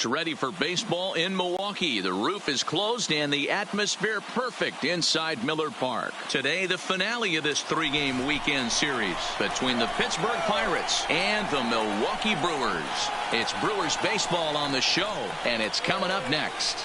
It's ready for baseball in Milwaukee. The roof is closed and the atmosphere perfect inside Miller Park. Today, the finale of this three-game weekend series between the Pittsburgh Pirates and the Milwaukee Brewers. It's Brewers baseball on the show, and it's coming up next.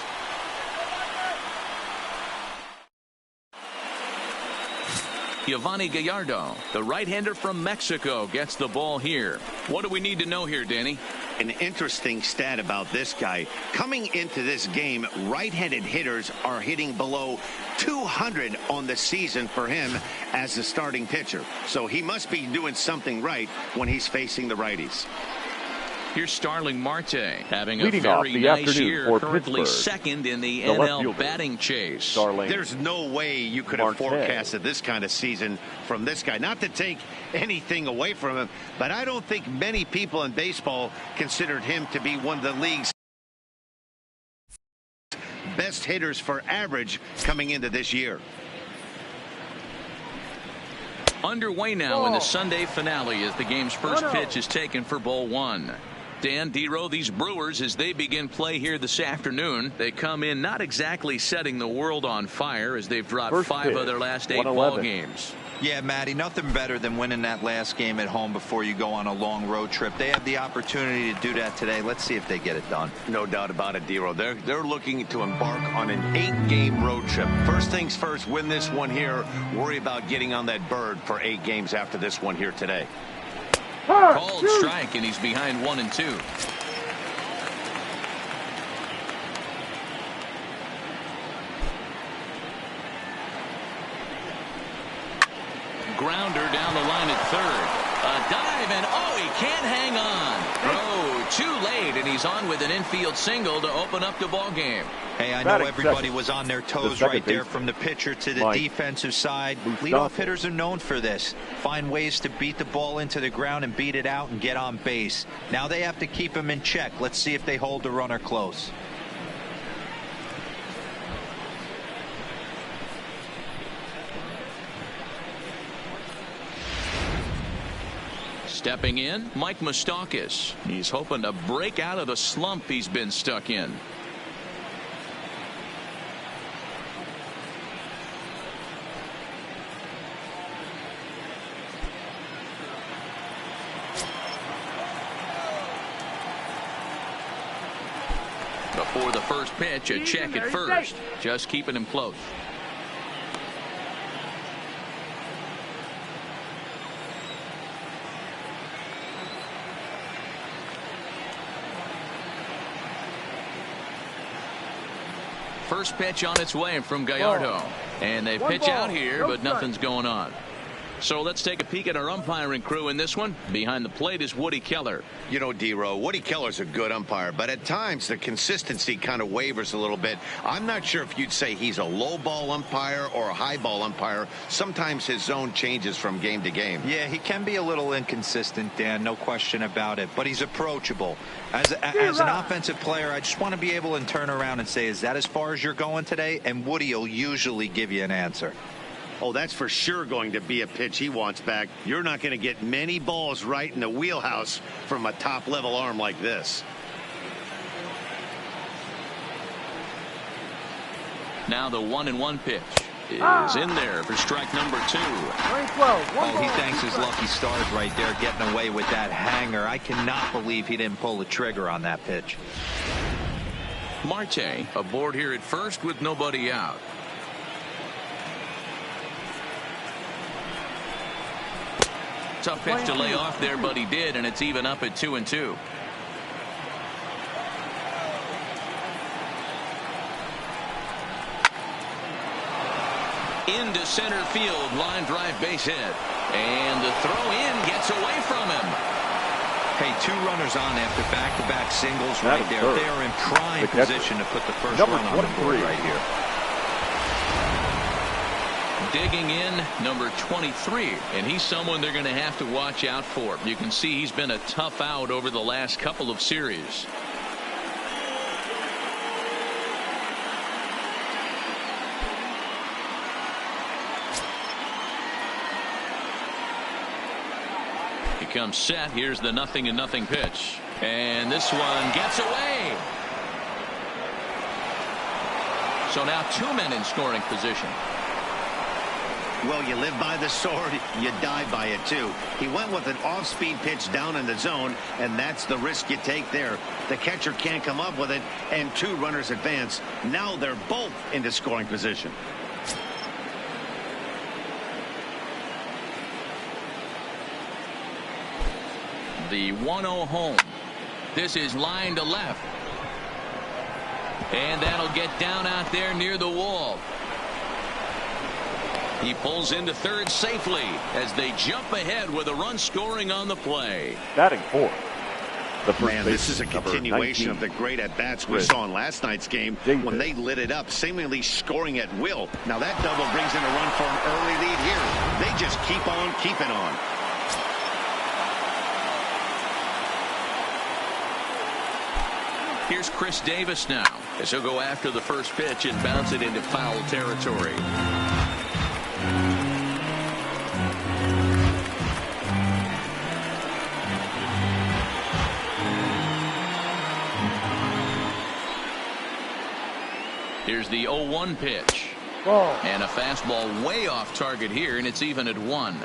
Yovani Gallardo, the right-hander from Mexico, gets the ball here. What do we need to know here, Danny? An interesting stat about this guy. Coming into this game, right-handed hitters are hitting below 200 on the season for him as a starting pitcher. So he must be doing something right when he's facing the righties. Here's Starling Marte having a very nice year, currently second in the NL batting chase. There's no way you could have forecasted this kind of season from this guy. Not to take anything away from him, but I don't think many people in baseball considered him to be one of the league's best hitters for average coming into this year. Underway now in the Sunday finale as the game's first pitch is taken for ball one. Dan, D-Row, these Brewers, as they begin play here this afternoon, they come in not exactly setting the world on fire as they've dropped five of their last 8 ball games. Yeah, Matty, nothing better than winning that last game at home before you go on a long road trip. They have the opportunity to do that today. Let's see if they get it done. No doubt about it, D-Row. They're looking to embark on an 8-game road trip. First things first, win this one here. Worry about getting on that bird for 8 games after this one here today. Called strike, and he's behind 1-2. Grounder down the line at third. A dive, and he can't hang on. Too late, and he's on with an infield single to open up the ball game. Hey, I know everybody was on their toes right there from the pitcher to the defensive side. Leadoff hitters are known for this. Find ways to beat the ball into the ground and beat it out and get on base. Now they have to keep him in check. Let's see if they hold the runner close. Stepping in, Mike Moustakas. He's hoping to break out of the slump he's been stuck in. Before the first pitch, a check at first. Just keeping him close. First pitch on its way from Gallardo. And they pitch out here, but nothing's going on. So let's take a peek at our umpiring crew in this one. Behind the plate is Woody Keller. You know, D-Row, Woody Keller's a good umpire, but at times the consistency kind of wavers a little bit. I'm not sure if you'd say he's a low ball umpire or a high ball umpire. Sometimes his zone changes from game to game. Yeah, he can be a little inconsistent, Dan, no question about it, but he's approachable. As an offensive player, I just want to be able to turn around and say, is that as far as you're going today? And Woody will usually give you an answer. Oh, that's for sure going to be a pitch he wants back. You're not going to get many balls right in the wheelhouse from a top-level arm like this. Now the 1-1 pitch is in there for strike number 2. Oh, he thanks his lucky stars right there, getting away with that hanger. I cannot believe he didn't pull the trigger on that pitch. Marte aboard here at first with nobody out. Tough pitch to lay off there, but he did, and it's even up at 2-2. Into center field, line drive base hit. And the throw in gets away from him. Hey, 2 runners on after back-to-back singles right there. They are in prime position to put the first run on the board right here. Digging in, number 23, and he's someone they're going to have to watch out for. You can see he's been a tough out over the last couple of series. He comes set. Here's the 0-0 pitch. And this one gets away. So now 2 men in scoring position. Well, you live by the sword, you die by it too. He went with an off-speed pitch down in the zone, and that's the risk you take there. The catcher can't come up with it, and 2 runners advance. Now they're both into scoring position. The 1-0 home. This is line to left. And that'll get down out there near the wall. He pulls into third safely as they jump ahead with a run scoring on the play. Batting fourth. Man, this is a continuation of the great at-bats we saw in last night's game when they lit it up, seemingly scoring at will. Now that double brings in a run for an early lead here. They just keep on keeping on. Here's Chris Davis now as he'll go after the first pitch and bounce it into foul territory. Here's the 0-1 pitch. And a fastball way off target here, and it's even at 1. On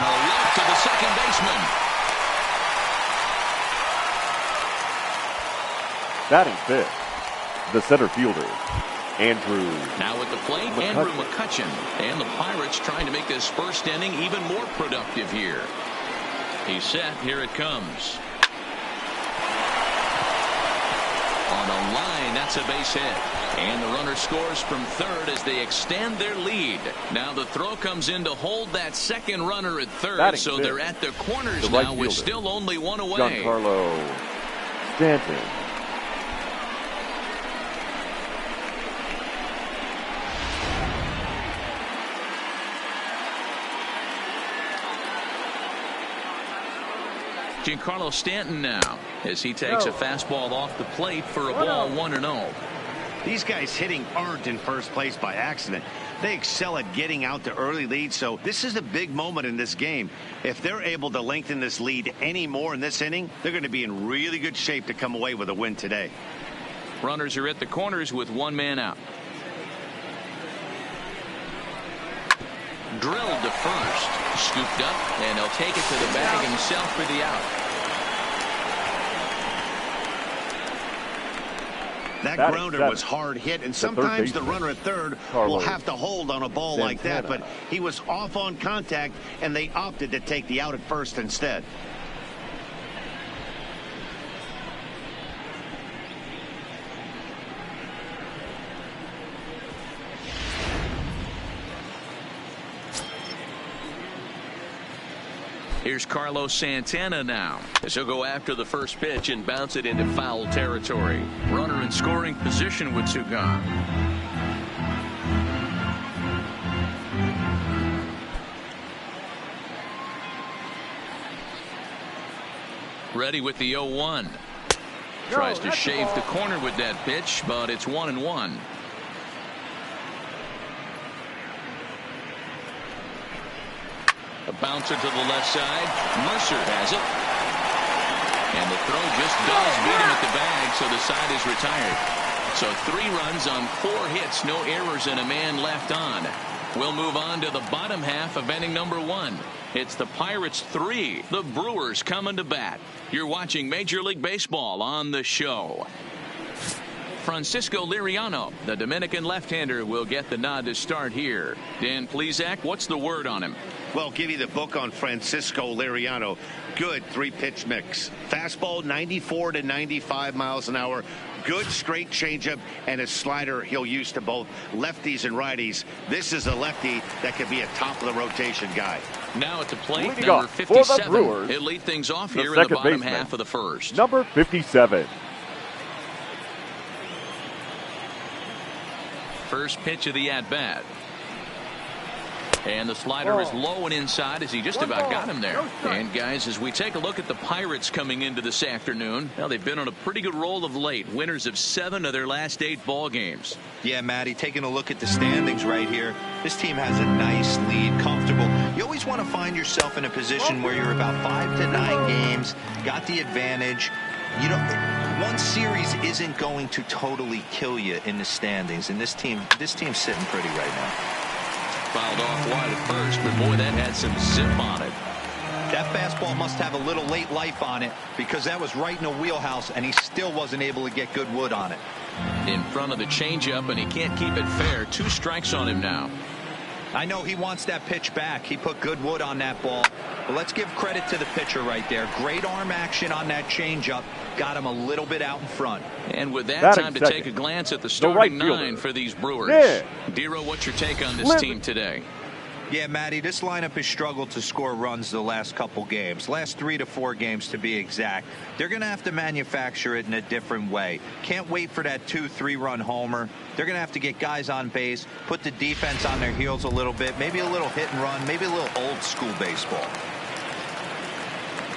a route to the second baseman. Batting fifth, the center fielder, Andrew. Now at the plate, Andrew McCutchen. And the Pirates trying to make this first inning even more productive here. He's set. Here it comes. On a line, that's a base hit. And the runner scores from third as they extend their lead. Now the throw comes in to hold that second runner at third. So they're at their corners now with still only 1 away. Giancarlo Stanton. Giancarlo Stanton now as he takes a fastball off the plate for a ball 1-0. These guys hitting aren't in first place by accident. They excel at getting out to early leads, so this is a big moment in this game. If they're able to lengthen this lead any more in this inning, they're going to be in really good shape to come away with a win today. Runners are at the corners with 1 man out. Drilled to first. Scooped up, and he'll take it to the bag himself for the out. That grounder was hard hit, and sometimes the runner at third will have to hold on a ball like that, but he was off on contact, and they opted to take the out at first instead. Here's Carlos Santana now as he'll go after the first pitch and bounce it into foul territory. Runner in scoring position with 2 gone. Ready with the 0-1. Tries to shave the corner with that pitch, but it's 1-1. A bouncer to the left side. Mercer has it. And the throw just does beat him at the bag, so the side is retired. So 3 runs on 4 hits, no errors, and a man left on. We'll move on to the bottom half of inning number 1. It's the Pirates 3, the Brewers coming to bat. You're watching Major League Baseball on the show. Francisco Liriano, the Dominican left-hander, will get the nod to start here. Dan Plesac, what's the word on him? Well, give you the book on Francisco Liriano. Good 3-pitch mix. Fastball 94 to 95 miles an hour. Good straight changeup, and a slider he'll use to both lefties and righties. This is a lefty that could be a top-of-the-rotation guy. Now at the plate, number 57. He'll lead things off here in the bottom half of the first. Number 57. First pitch of the at-bat. And the slider is low and inside as he just about got him there. And guys, as we take a look at the Pirates coming into this afternoon, well, they've been on a pretty good roll of late. Winners of 7 of their last 8 ball games. Yeah, Matty, taking a look at the standings right here, this team has a nice lead, comfortable. You always want to find yourself in a position where you're about 5 to 9 games, got the advantage. You know, one series isn't going to totally kill you in the standings, and this team's sitting pretty right now. Fouled off wide at first, but boy, that had some zip on it. That fastball must have a little late life on it, because that was right in the wheelhouse, and he still wasn't able to get good wood on it. In front of the changeup, and he can't keep it fair. 2 strikes on him now. I know he wants that pitch back. He put good wood on that ball. But let's give credit to the pitcher right there. Great arm action on that changeup. Got him a little bit out in front. And with that, time to take a glance at the starting 9 for these Brewers. Dero, what's your take on this team today? Yeah, Matty, this lineup has struggled to score runs the last couple games. Last 3 to 4 games to be exact. They're going to have to manufacture it in a different way. Can't wait for that 2-3 run homer. They're going to have to get guys on base, put the defense on their heels a little bit, maybe a little hit and run, maybe a little old school baseball.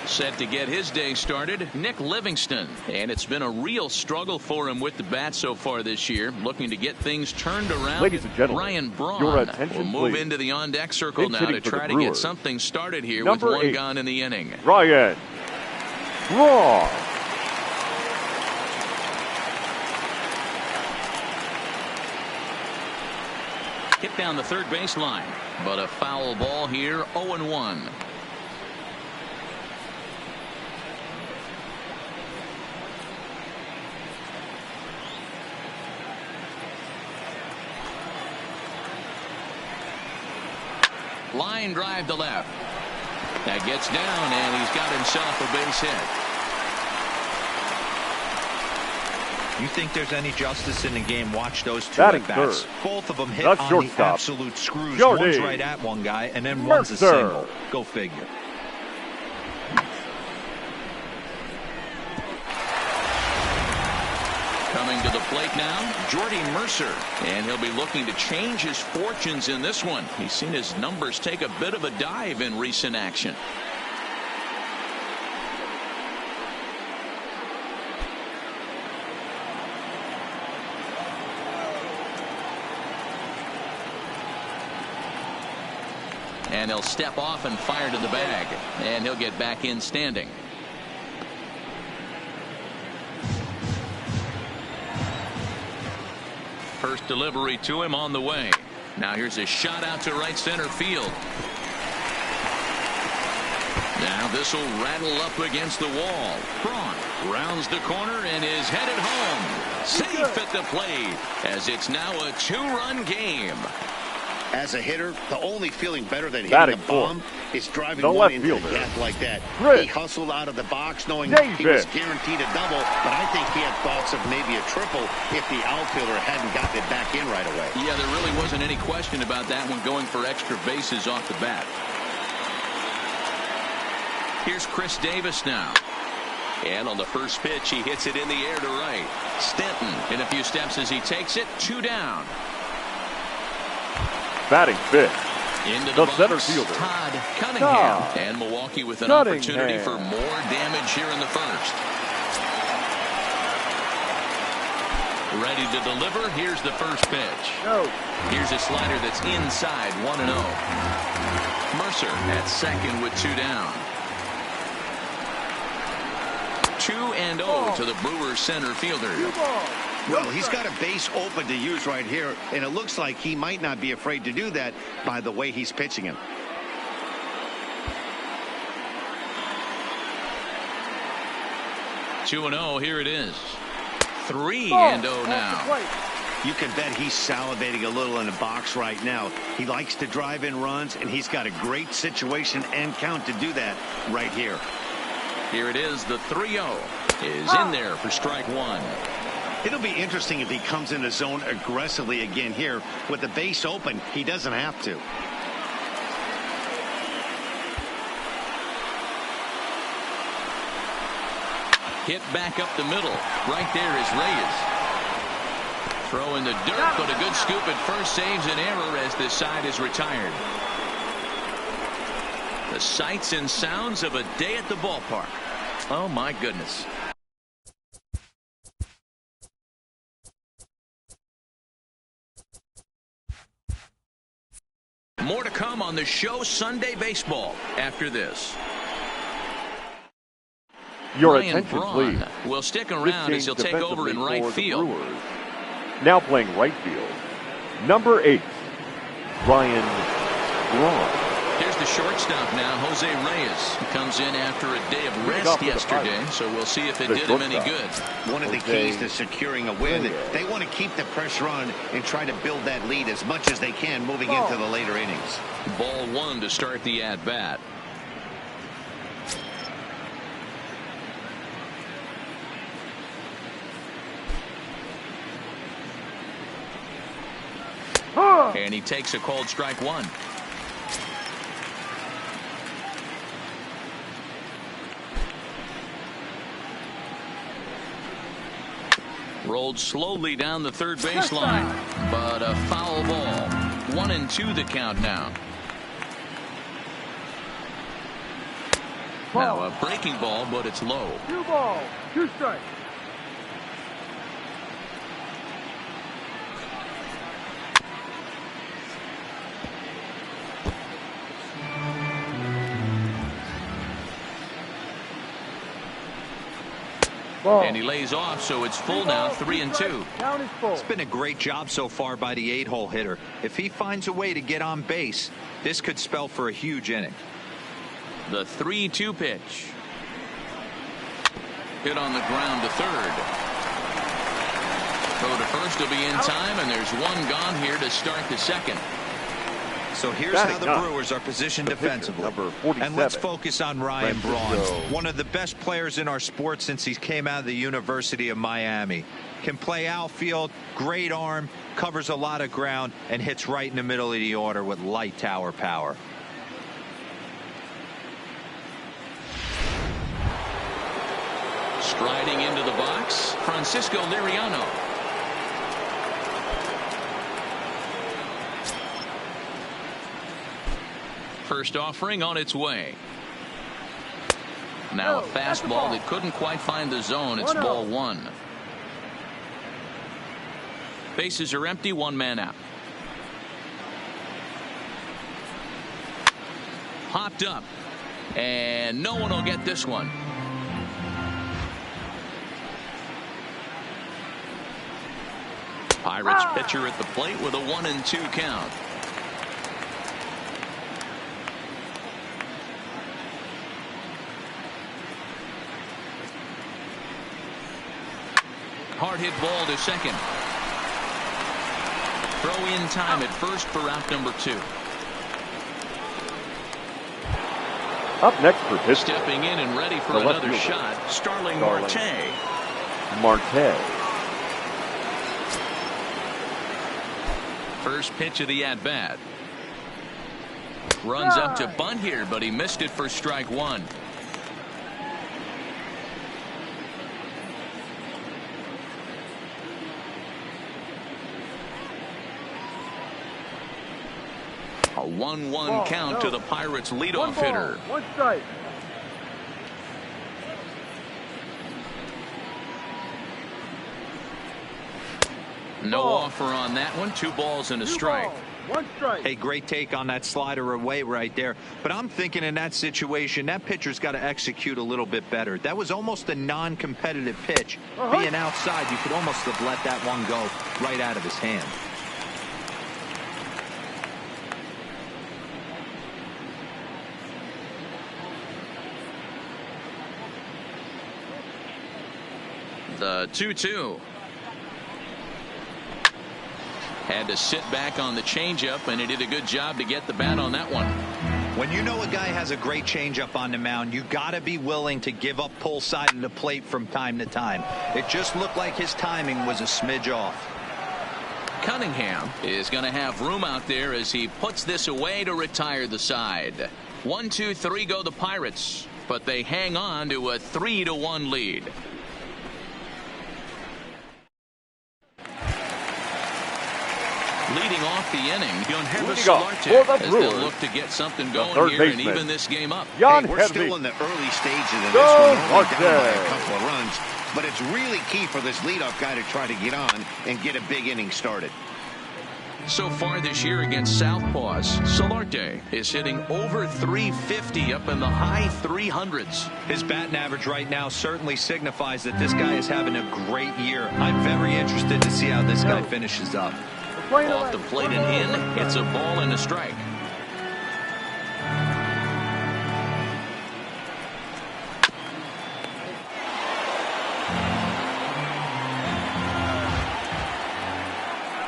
Set to get his day started, Nick Livingston. And it's been a real struggle for him with the bat so far this year. Looking to get things turned around. Ladies and gentlemen, Ryan Braun your attention, will move please. into the on-deck circle now to try to get something started here with 1 gone in the inning. Ryan Braun. Hit down the third baseline, but a foul ball here, 0-1. Line drive to left. That gets down, and he's got himself a base hit. You think there's any justice in the game? Watch those 2 at-bats. Both of them hit on the absolute screws. One's right at one guy, and then one's a single. Go figure. Coming to the plate now, Jordy Mercer. And he'll be looking to change his fortunes in this one. He's seen his numbers take a bit of a dive in recent action. And he'll step off and fire to the bag. And he'll get back in standing. First delivery to him on the way. Now here's a shot out to right center field. Now this will rattle up against the wall. Braun rounds the corner and is headed home. Safe at the plate as it's now a 2-run game. As a hitter, the only feeling better than hitting a bomb is driving one into the gap like that. He hustled out of the box knowing he was guaranteed a double, but I think he had thoughts of maybe a triple if the outfielder hadn't gotten it back in right away. Yeah, there really wasn't any question about that one, going for extra bases off the bat. Here's Chris Davis now. And on the first pitch, he hits it in the air to right. Stanton in a few steps as he takes it. 2 down. Batting fifth. Into the center fielder, Todd Cunningham. And Milwaukee with an opportunity for more damage here in the first. Ready to deliver. Here's the first pitch. Here's a slider that's inside, 1-0. Mercer at second with 2 down. 2-0 to the Brewers center fielder. Well, he's got a base open to use right here, and it looks like he might not be afraid to do that by the way he's pitching him. Two and 0, here it is. 3-0 now. You can bet he's salivating a little in the box right now. He likes to drive in runs, and he's got a great situation and count to do that right here. Here it is. The 3-0 is in there for strike 1. It'll be interesting if he comes in the zone aggressively again here. With the base open, he doesn't have to. Hit back up the middle. Right there is Reyes. Throw in the dirt, but a good scoop at first saves an error as this side is retired. The sights and sounds of a day at the ballpark. Oh, my goodness. More to come on the show Sunday Baseball after this. Your Ryan attention, Braun please. will stick around as he'll take over in right field. Brewers. Now playing right field, number 8, Ryan Braun. Here's the shortstop now, Jose Reyes. He comes in after a day of rest yesterday, so we'll see if it did him any good. One of the keys to securing a win, they want to keep the pressure on and try to build that lead as much as they can moving into the later innings. Ball 1 to start the at-bat. And he takes a called strike 1. Rolled slowly down the third baseline, but a foul ball. 1-2 the count now. Now a breaking ball, but it's low. 2 balls, 2 strikes. And he lays off, so it's full now, 3-2. Count is full. It's been a great job so far by the 8-hole hitter. If he finds a way to get on base, this could spell for a huge inning. The 3-2 pitch. Hit on the ground to third. Throw to first will be in time, and there's one gone here to start the second. So here's how the Brewers are positioned defensively. And let's focus on Ryan Braun, one of the best players in our sport since he came out of the University of Miami. Can play outfield, great arm, covers a lot of ground, and hits right in the middle of the order with light tower power. Striding into the box, Francisco Liriano. First offering on its way. Now a fastball that couldn't quite find the zone. It's ball 1. Bases are empty, 1 man out. Hopped up, and no one will get this one. Pirates pitcher at the plate with a 1-2 count. Hard hit ball to second. Throw in time at first for out number 2. Up next for pitch. Stepping in and ready for another shot, Starling Marte. First pitch of the at-bat. Runs up to bunt here, but he missed it for strike 1. A 1-1 count to the Pirates leadoff hitter. 1 strike. No offer on that one. 2 balls and a strike. 1 strike. Hey, great take on that slider away right there. But I'm thinking in that situation, that pitcher's got to execute a little bit better. That was almost a non-competitive pitch. Being outside, you could almost have let that one go right out of his hand. The 2-2. Had to sit back on the changeup, and he did a good job to get the bat on that one. When you know a guy has a great changeup on the mound, you got to be willing to give up pull side of the plate from time to time. It just looked like his timing was a smidge off. Cunningham is going to have room out there as he puts this away to retire the side. 1, 2, 3 go the Pirates, but they hang on to a 3-1 lead. Leading off the inning, Leading Solarte, off for the as they'll Brewers, look to get something the going third here and baseman, even this game up. Hey, we're still in the early stages of this one, only down by a couple of runs, but it's really key for this leadoff guy to try to get on and get a big inning started. So far this year against Southpaws, Solarte is hitting over 350 up in the high 300s. His batting average right now certainly signifies that this guy is having a great year. I'm very interested to see how this guy finishes up. Off the plate and in, it's a ball and a strike.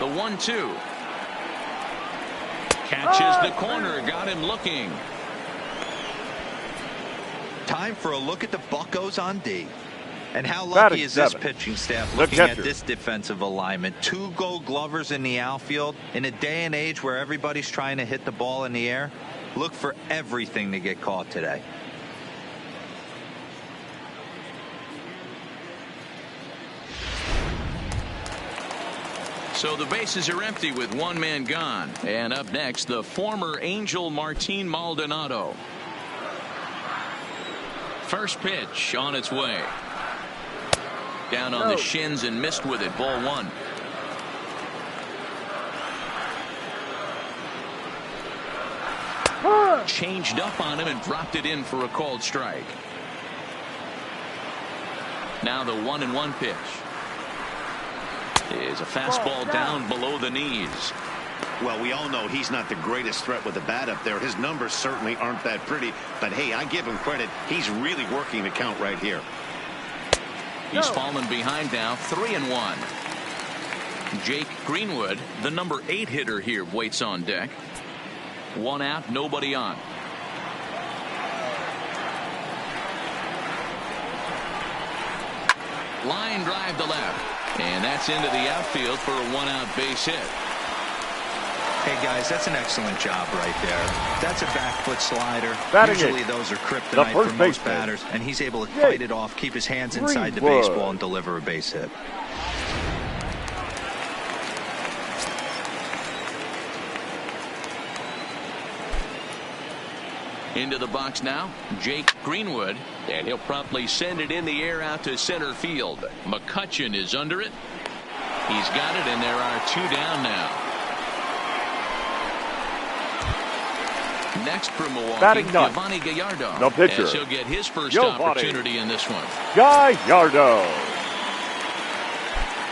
The 1-2. Catches the corner, got him looking. Time for a look at the Buccos on D. And how lucky is this pitching staff looking at this defensive alignment? 2 Gold Glovers in the outfield. In a day and age where everybody's trying to hit the ball in the air, look for everything to get caught today. So the bases are empty with 1 man gone. And up next, the former Angel Martin Maldonado. First pitch on its way. Down on the shins and missed with it. Ball 1. Changed up on him and dropped it in for a called strike. Now the 1-1 pitch. Is a fastball down below the knees. Well, we all know he's not the greatest threat with the bat up there. His numbers certainly aren't that pretty. But, hey, I give him credit. He's really working the count right here. He's fallen behind now, 3-1. Jake Greenwood, the number 8 hitter here, waits on deck. 1 out, nobody on. Line drive to left. And that's into the outfield for a 1-out base hit. Hey, guys, that's an excellent job right there. That's a back foot slider. Usually those are kryptonite for most batters, and he's able to fight it off, keep his hands inside the baseball, and deliver a base hit. Into the box now, Jake Greenwood, and he'll promptly send it in the air out to center field. McCutchen is under it. He's got it, and there are 2 down now. Next for Milwaukee, Giovanni Gallardo. No pitcher. As he'll get his first opportunity in this one. Gallardo.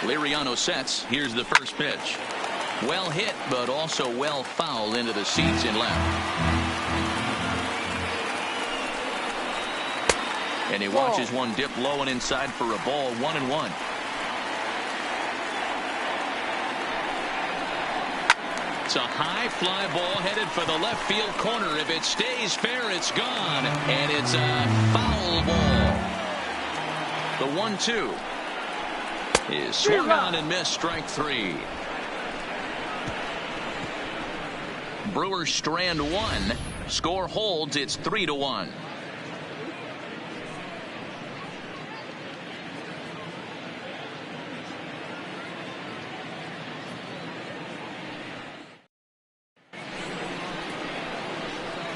Liriano sets. Here's the first pitch. Well hit, but also well fouled into the seats in left. And he watches one dip low and inside for a ball. 1-1. It's a high fly ball headed for the left field corner. If it stays fair, it's gone. And it's a foul ball. The 1-2 is swung on and missed. Strike 3. Brewers strand 1. Score holds. It's 3-1.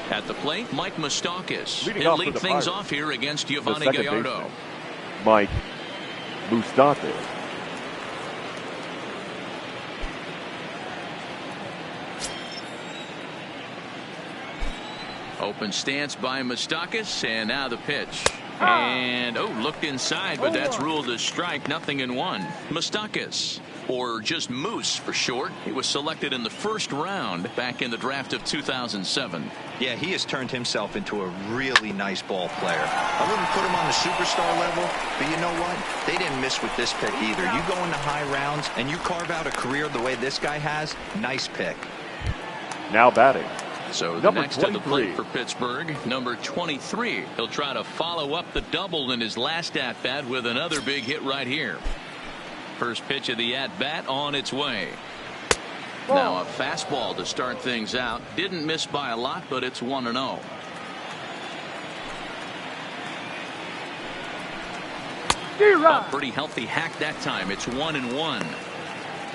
At the plate, Mike Moustakas. He'll lead things off here against Giovanni Gallardo. Baseman, Mike Moustakas. Open stance by Moustakas, and now the pitch. And, looked inside, but that's ruled a strike. 0-1. Moustakas, or just Moose for short. He was selected in the first round back in the draft of 2007. Yeah, he has turned himself into a really nice ball player. I wouldn't put him on the superstar level, but you know what? They didn't miss with this pick either. You go into high rounds and you carve out a career the way this guy has. Nice pick. Now batting. So the next to the plate for Pittsburgh, number 23. He'll try to follow up the double in his last at-bat with another big hit right here. First pitch of the at-bat on its way. Now a fastball to start things out. Didn't miss by a lot, but it's 1-0. A pretty healthy hack that time. It's 1-1.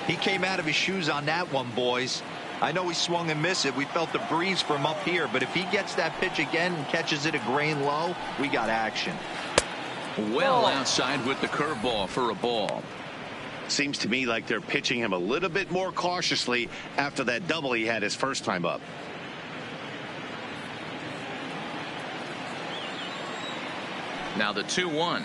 He came out of his shoes on that one, boys. I know he swung and missed it. We felt the breeze from up here, but if he gets that pitch again and catches it a grain low, we got action. Well outside with the curveball for a ball. Seems to me like they're pitching him a little bit more cautiously after that double he had his first time up. Now the 2-1.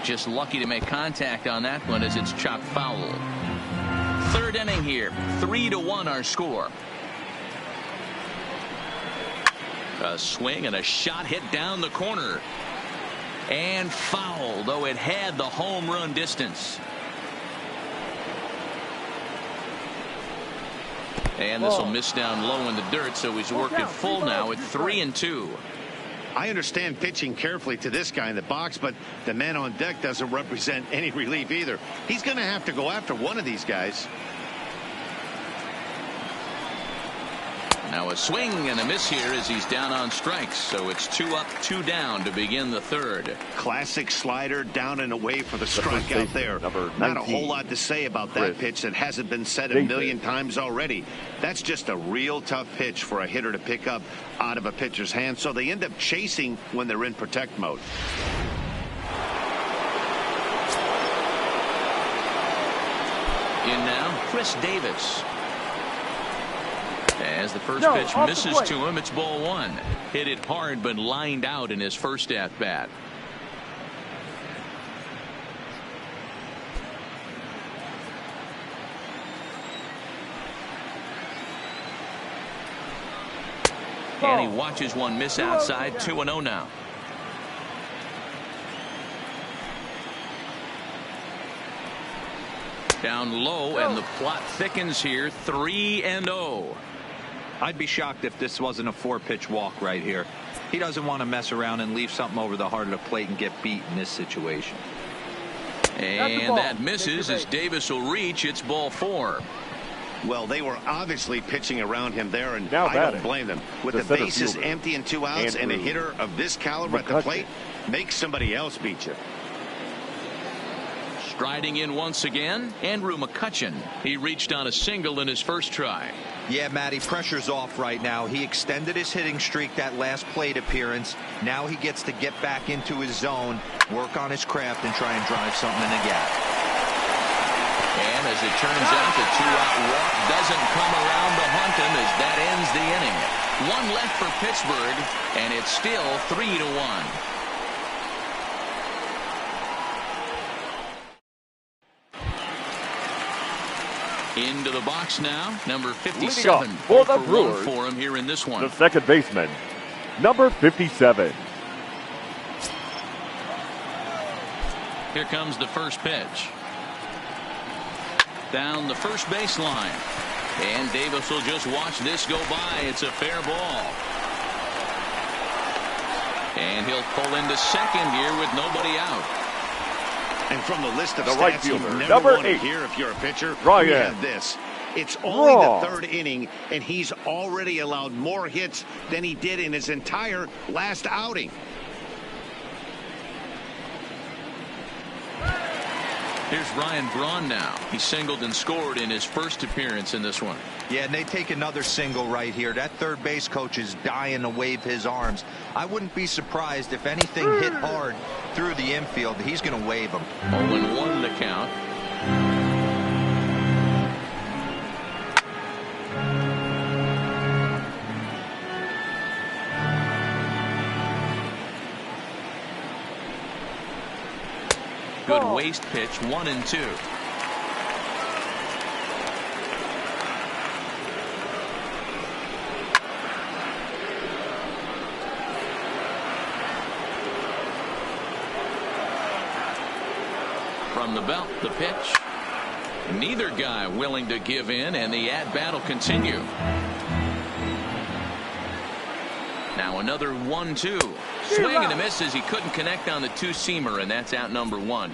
Just lucky to make contact on that one as it's chopped foul. Third inning here. 3-1 our score. A swing and a shot hit down the corner. And foul, though it had the home run distance. And this will miss down low in the dirt, so he's working full now at 3-2. I understand pitching carefully to this guy in the box, but the man on deck doesn't represent any relief either. He's going to have to go after one of these guys. Now a swing and a miss here as he's down on strikes, so it's 2 up, 2 down to begin the third. Classic slider down and away for the strikeout there. Not a whole lot to say about that pitch that hasn't been said a million times already. That's just a real tough pitch for a hitter to pick up out of a pitcher's hand, so they end up chasing when they're in protect mode. In now, Chris Davis. As the first pitch misses to him, it's ball 1. Hit it hard but lined out in his first at bat. And he watches one miss outside. 2-0 now. Down low, and the plot thickens here. 3-0. I'd be shocked if this wasn't a 4-pitch walk right here. He doesn't want to mess around and leave something over the heart of the plate and get beat in this situation. And that misses as Davis will reach. It's ball 4. Well, they were obviously pitching around him there, and now I don't blame them. With the bases empty and 2 outs, and a hitter of this caliber at the plate, make somebody else beat you. Striding in once again, Andrew McCutchen. He reached on a single in his first try. Yeah, Matty, pressure's off right now. He extended his hitting streak that last plate appearance. Now he gets to get back into his zone, work on his craft, and try and drive something in the gap. And as it turns out, the 2-out walk doesn't come around to hunt him as that ends the inning. 1 left for Pittsburgh, and it's still 3-1. Into the box now, number 57. For the Brewers, for him here in this one. The second baseman, number 57. Here comes the first pitch. Down the first baseline. And Davis will just watch this go by. It's a fair ball. And he'll pull into second here with nobody out. And from the list of the stats right fielder, you never number want to 8. hear if you're a pitcher, Ryan. we have this. It's only the 3rd inning, and he's already allowed more hits than he did in his entire last outing. Here's Ryan Braun now. He singled and scored in his first appearance in this one. Yeah, and they take another single right here. That third base coach is dying to wave his arms. I wouldn't be surprised if anything hit hard through the infield. He's going to wave them. 0-1 the count. Good waste pitch, 1-2. From the belt, the pitch. Neither guy willing to give in, and the at-bat will continue. Now another 1-2. Swing and a miss as he couldn't connect on the 2-seamer, and that's out number 1.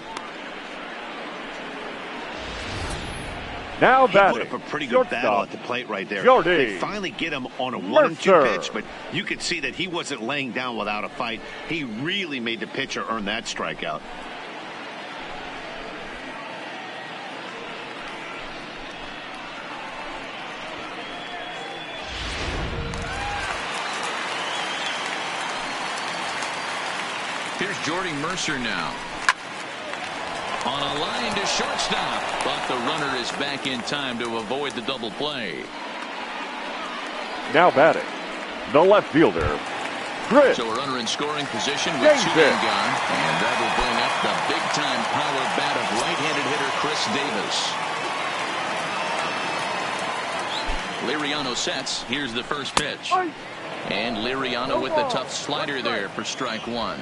Now batting. He put up a pretty good battle at the plate right there. Jordy. They finally get him on a 1-2 pitch, but you could see that he wasn't laying down without a fight. He really made the pitcher earn that strikeout. Here's Jordy Mercer now. On a line to shortstop, but the runner is back in time to avoid the double play. Now batting, the left fielder, Chris. So a runner in scoring position with 2 men gone, and that will bring up the big-time power bat of right-handed hitter Chris Davis. Liriano sets. Here's the first pitch. And Liriano with the tough slider there for strike 1.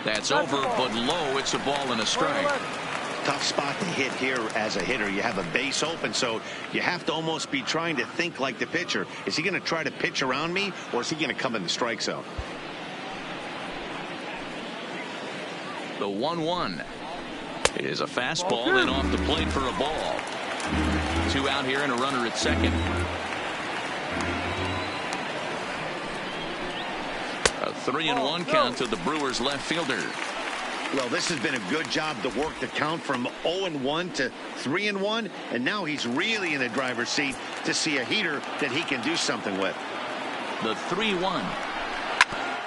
That's over, but low. It's a ball and a strike. Tough spot to hit here as a hitter. You have a base open, so you have to almost be trying to think like the pitcher. Is he going to try to pitch around me, or is he going to come in the strike zone? The 1-1 is a fastball, then off the plate for a ball. 2 out here and a runner at second. A 3-1 count to the Brewers left fielder. Well, this has been a good job to work the count from 0-1 to 3-1, and now he's really in the driver's seat to see a heater that he can do something with. The 3-1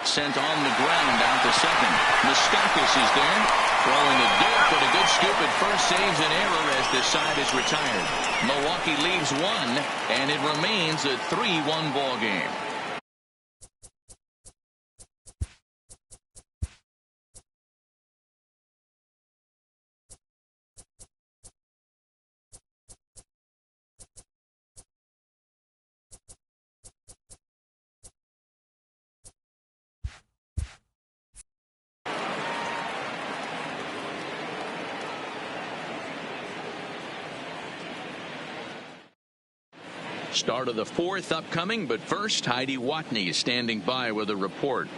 sent on the ground out to second. Mustakas is there, throwing the dirt, but a good scoop at first saves an error as the side is retired. Milwaukee leaves 1, and it remains a 3-1 ball game. Start of the 4th upcoming, but first, Heidi Watney is standing by with a report.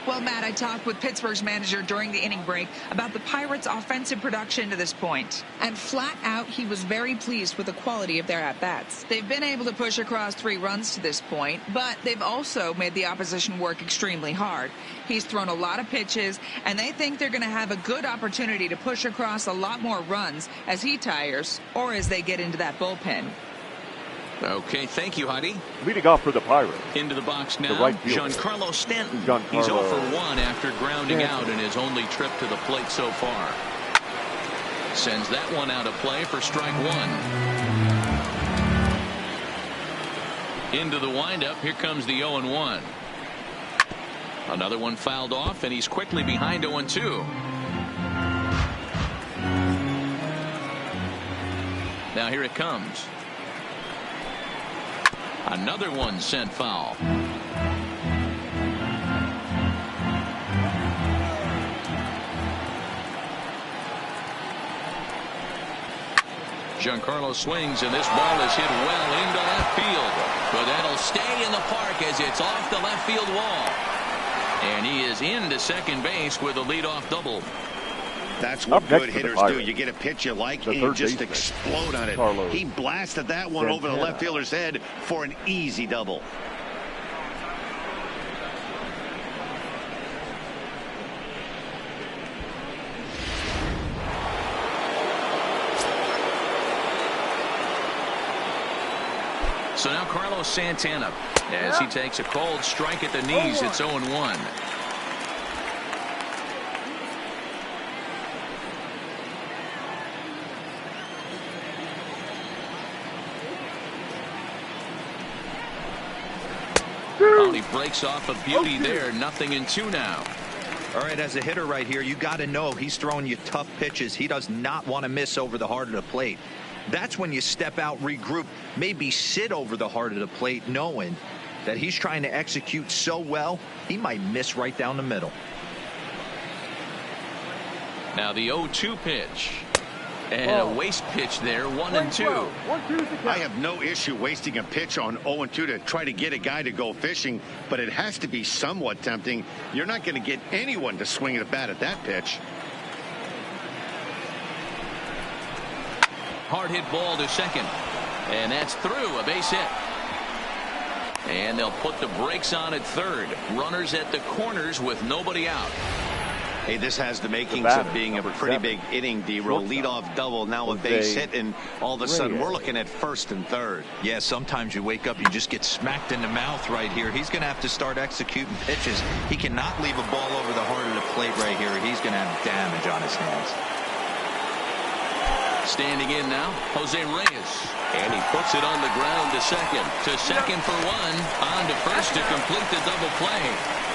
Well, Matt, I talked with Pittsburgh's manager during the inning break about the Pirates' offensive production to this point. And flat out, he was very pleased with the quality of their at-bats. They've been able to push across 3 runs to this point, but they've also made the opposition work extremely hard. He's thrown a lot of pitches, and they think they're going to have a good opportunity to push across a lot more runs as he tires or as they get into that bullpen. Okay, thank you, Heidi. Leading off for the Pirates. Into the box now, right Giancarlo Stanton. Giancarlo. He's 0 for 1 after grounding out in his only trip to the plate so far. Sends that one out of play for strike 1. Into the windup, here comes the 0-1. Another one fouled off, and he's quickly behind 0-2. Now here it comes. Another one sent foul. Giancarlo swings, and this ball is hit well into left field. But that'll stay in the park as it's off the left field wall. And he is into second base with a leadoff double. That's what good hitters do. You get a pitch you like, and you just explode on it. He blasted that one over the left fielder's head for an easy double. So now Carlos Santana, as he takes a cold strike at the knees. It's 0-1. He breaks off a beauty there. 0-2 now. All right, as a hitter right here, you got to know he's throwing you tough pitches. He does not want to miss over the heart of the plate. That's when you step out, regroup, maybe sit over the heart of the plate, knowing that he's trying to execute so well, he might miss right down the middle. Now the 0-2 pitch. And a waste pitch there, 1-2. I have no issue wasting a pitch on 0-2 to try to get a guy to go fishing, but it has to be somewhat tempting. You're not going to get anyone to swing the bat at that pitch. Hard hit ball to second. And that's through, a base hit. And they'll put the brakes on at third. Runners at the corners with nobody out. Hey, this has the makings of being a pretty big inning, D-Roll. Leadoff double, now a base hit, and all of a sudden we're looking at first and third. Yeah, sometimes you wake up, you just get smacked in the mouth right here. He's going to have to start executing pitches. He cannot leave a ball over the heart of the plate right here. He's going to have damage on his hands. Standing in now, Jose Reyes. And he puts it on the ground to second. To second for one. On to first to complete the double play.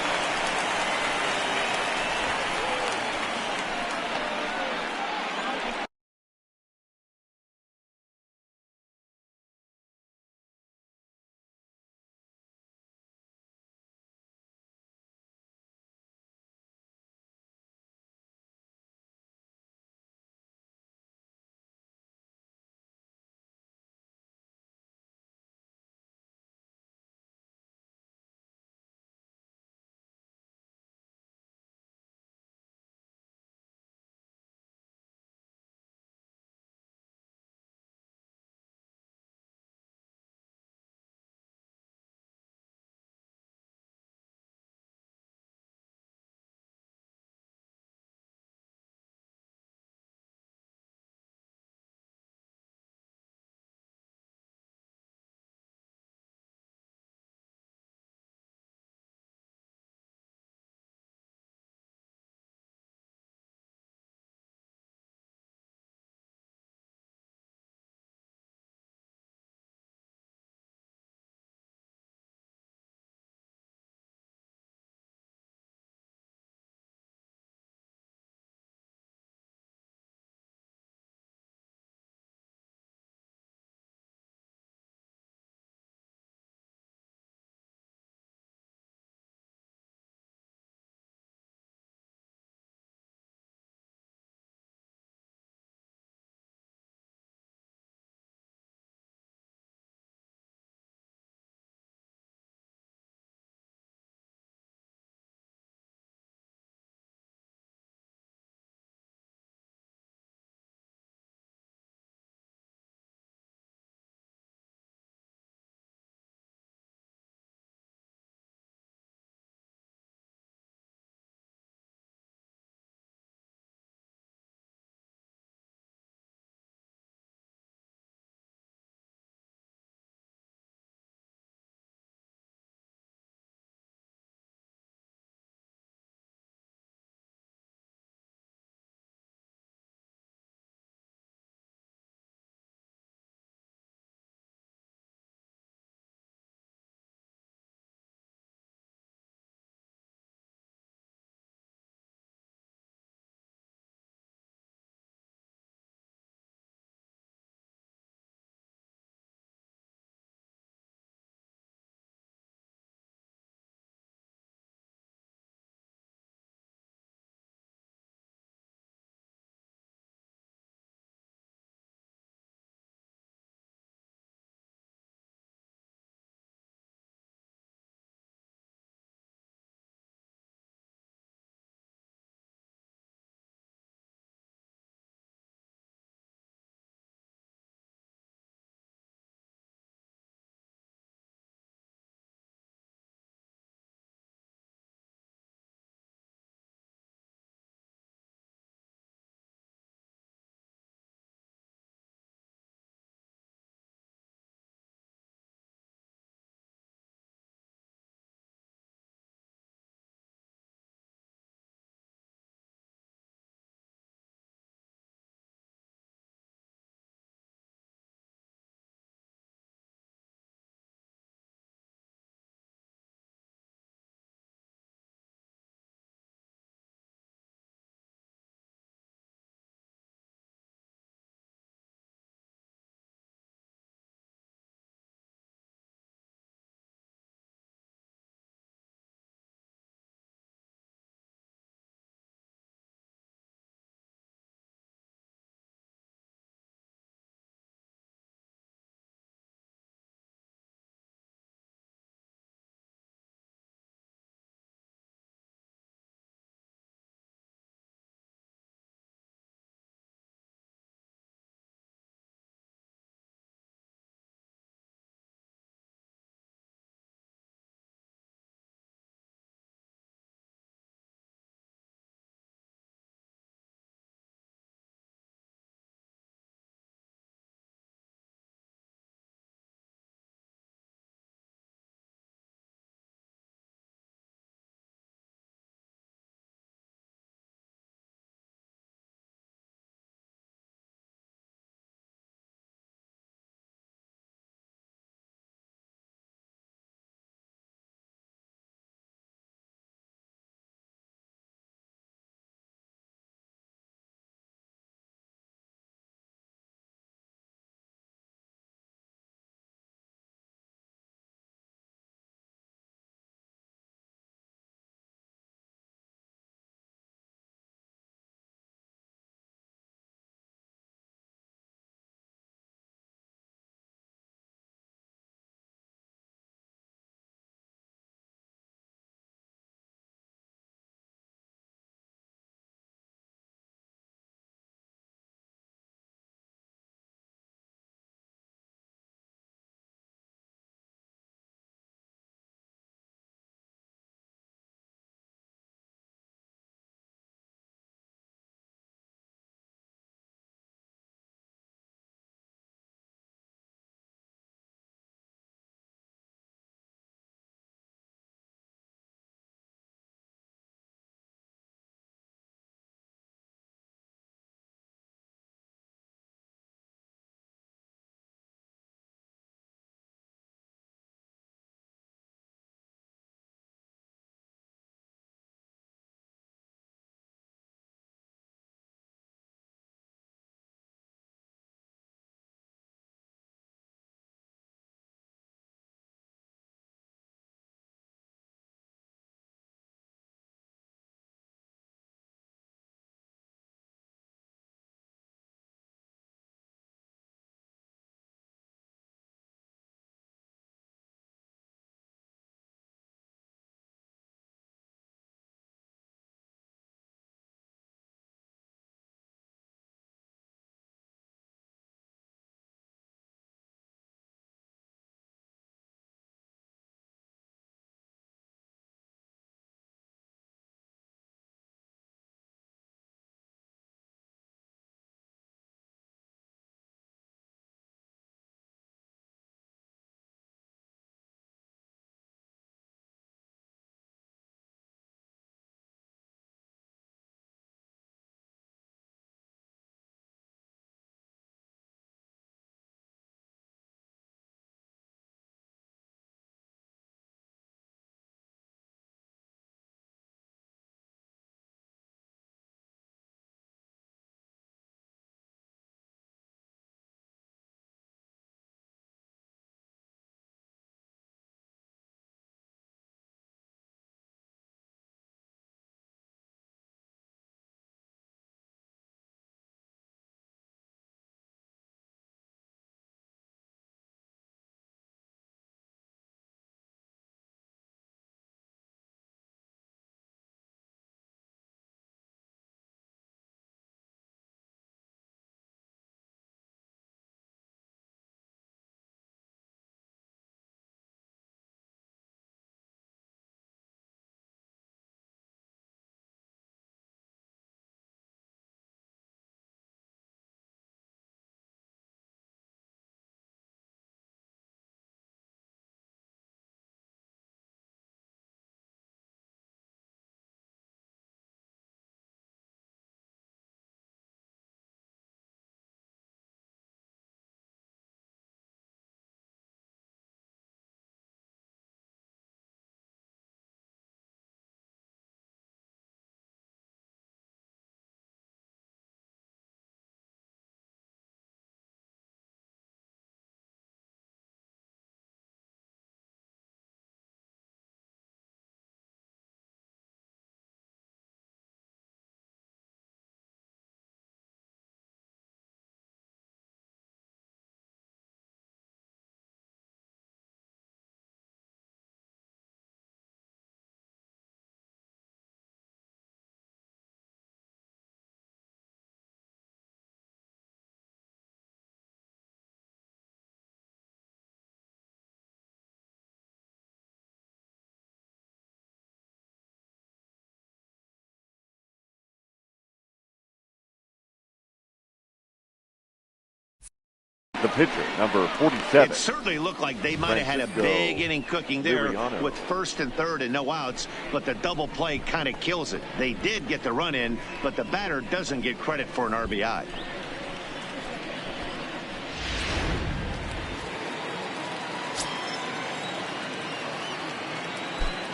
the pitcher, number 47. It certainly looked like they might have had a big inning cooking there with first and third and no outs, but the double play kind of kills it. They did get the run in, but the batter doesn't get credit for an RBI.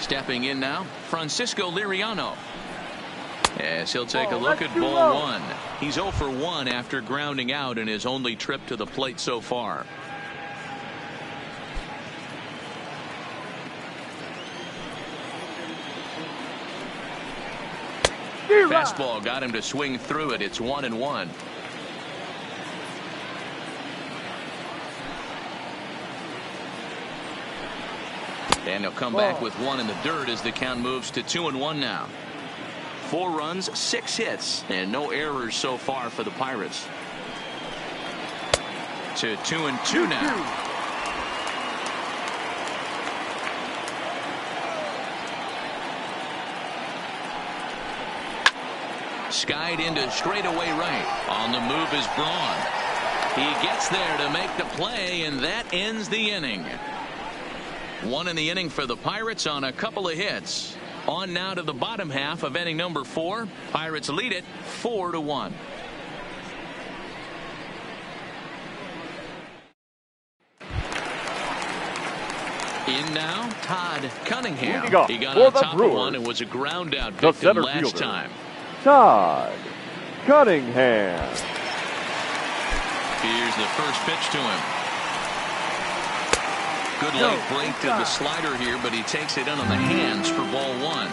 Stepping in now, Francisco Liriano. As he'll take a look at ball one. He's 0 for 1 after grounding out in his only trip to the plate so far. Fastball got him to swing through it. It's 1-1. And he'll come back with one in the dirt as the count moves to 2-1 now. 4 runs, 6 hits, and no errors so far for the Pirates. To 2-2 now. Skied into straightaway right. On the move is Braun. He gets there to make the play, and that ends the inning. 1 in the inning for the Pirates on a couple of hits. On now to the bottom half of inning number 4. Pirates lead it 4-1. In now, Todd Cunningham. He got on top of one and was a ground out victim last time. Todd Cunningham. Here's the first pitch to him. Good late break to the slider here, but he takes it in on the hands for ball 1.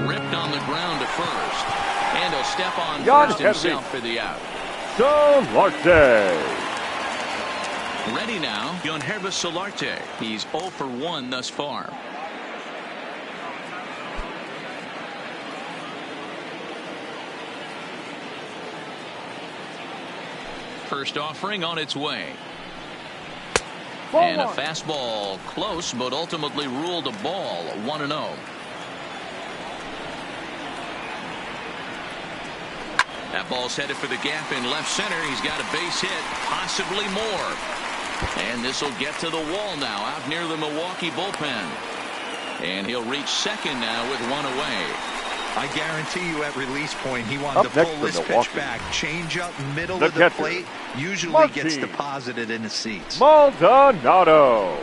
Ripped on the ground to first. And he'll step on first himself for the out. Solarte. Ready now, Yangervis Solarte. He's 0 for 1 thus far. First offering on its way. And a fastball close, but ultimately ruled a ball. 1-0. That ball's headed for the gap in left center. He's got a base hit, possibly more. And this will get to the wall now out near the Milwaukee bullpen. And he'll reach second now with 1 away. I guarantee you at release point he wanted to pull this pitch back. Change up middle of the plate usually gets deposited in the seats. Maldonado.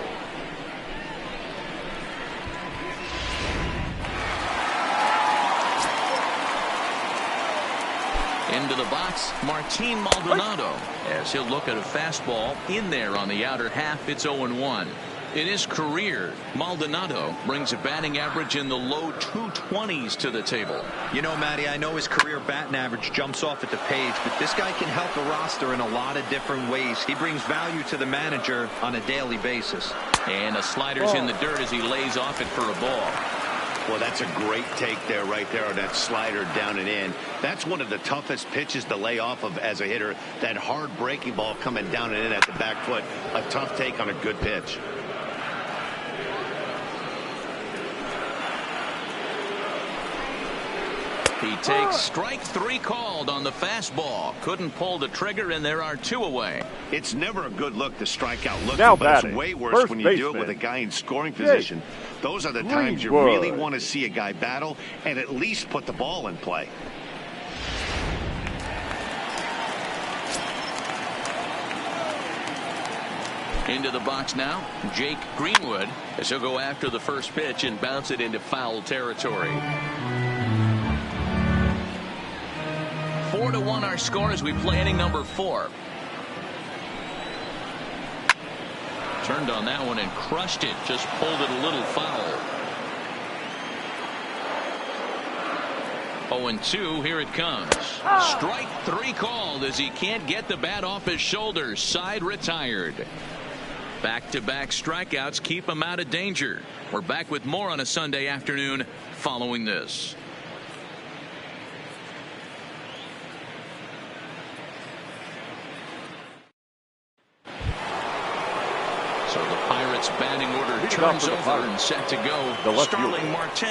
Into the box, Martin Maldonado. As he'll look at a fastball in there on the outer half. It's 0-1. In his career, Maldonado brings a batting average in the low 220s to the table. You know, Matty, I know his career batting average jumps off at the page, but this guy can help the roster in a lot of different ways. He brings value to the manager on a daily basis. And a slider's in the dirt as he lays off it for a ball. Well, that's a great take there, right there on that slider down and in. That's one of the toughest pitches to lay off of as a hitter. That hard breaking ball coming down and in at the back foot. A tough take on a good pitch. He takes strike 3 called on the fastball. Couldn't pull the trigger, and there are 2 away. It's never a good look to strike out looking, now but it's way worse when you do it with a guy in scoring position. Those are the times you really want to see a guy battle and at least put the ball in play. Into the box now, Jake Greenwood, as he'll go after the first pitch and bounce it into foul territory. 4-1 our score as we play inning number 4. Turned on that one and crushed it. Just pulled it a little foul. 0-2. Here it comes. Strike 3 called as he can't get the bat off his shoulders. Side retired. Back-to-back strikeouts keep him out of danger. We're back with more on a Sunday afternoon following this. So the Pirates batting order turns over and set to go. Starling Marte.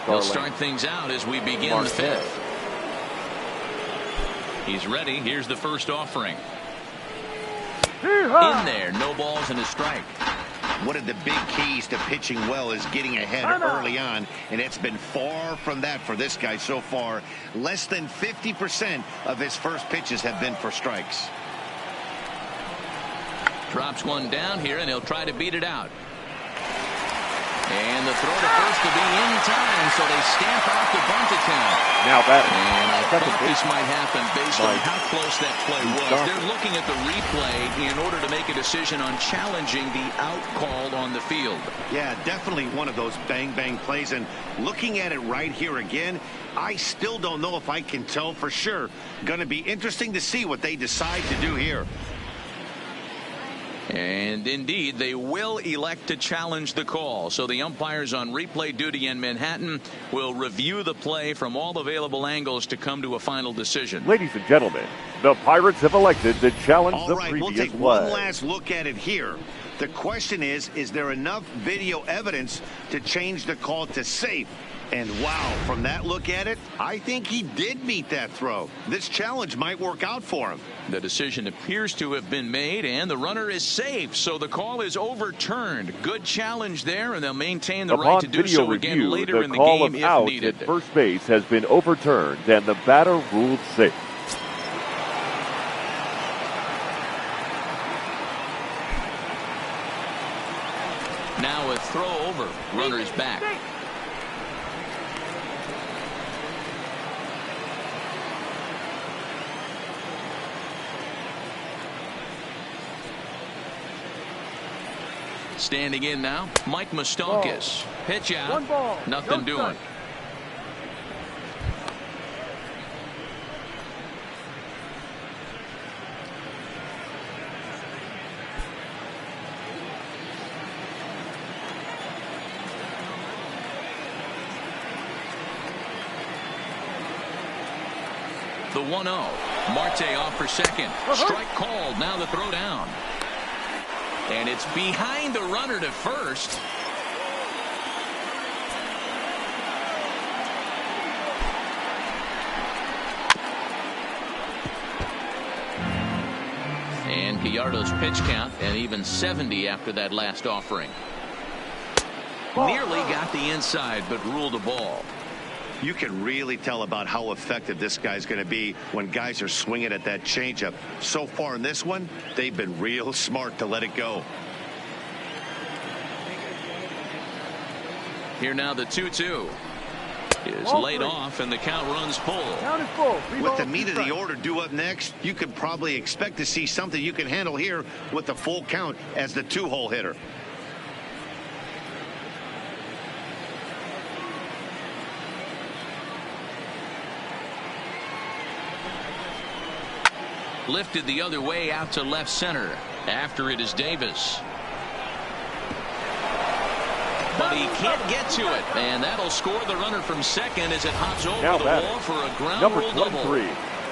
He'll start things out as we begin the 5th. He's ready. Here's the first offering. Yeehaw! In there, no balls and a strike. One of the big keys to pitching well is getting ahead early on, and it's been far from that for this guy so far. Less than 50% of his first pitches have been for strikes. Drops one down here, and he'll try to beat it out. And the throw to first to be in time, so they stamp out the bunt attempt. Now batting. And I thought this might happen based on how close that play was. They're looking at the replay in order to make a decision on challenging the out call on the field. Yeah, definitely one of those bang-bang plays. And looking at it right here again, I still don't know if I can tell for sure. Going to be interesting to see what they decide to do here. And indeed, they will elect to challenge the call. So the umpires on replay duty in Manhattan will review the play from all available angles to come to a final decision. Ladies and gentlemen, the Pirates have elected to challenge the previous we'll take play. one last look at it here. The question is there enough video evidence to change the call to safe? And wow, from that look at it, I think he did meet that throw. This challenge might work out for him. The decision appears to have been made, and the runner is safe, so the call is overturned. Good challenge there, and they'll maintain the right to do so again later in the game if needed. At first base has been overturned, and the batter ruled safe. Now a throw over. Runner's back. Standing in now, Mike Moustakas. Pitch out. 1 ball. Nothing No doing. strike. The 1-0. Marte off for second. Strike called. Now the throw down. And it's behind the runner to first. And Gallardo's pitch count, and even 70 after that last offering. Nearly got the inside, but ruled a ball. You can really tell about how effective this guy's going to be when guys are swinging at that changeup. So far in this one, they've been real smart to let it go. Here now the 2-2 is laid off, and the count runs full. Count is full. With the meat of the order due up next, you could probably expect to see something you can handle here with the full count as the 2-hole hitter. Lifted the other way out to left center. After it is Davis. But he can't get to it. And that'll score the runner from second as it hops over the wall for a ground rule double.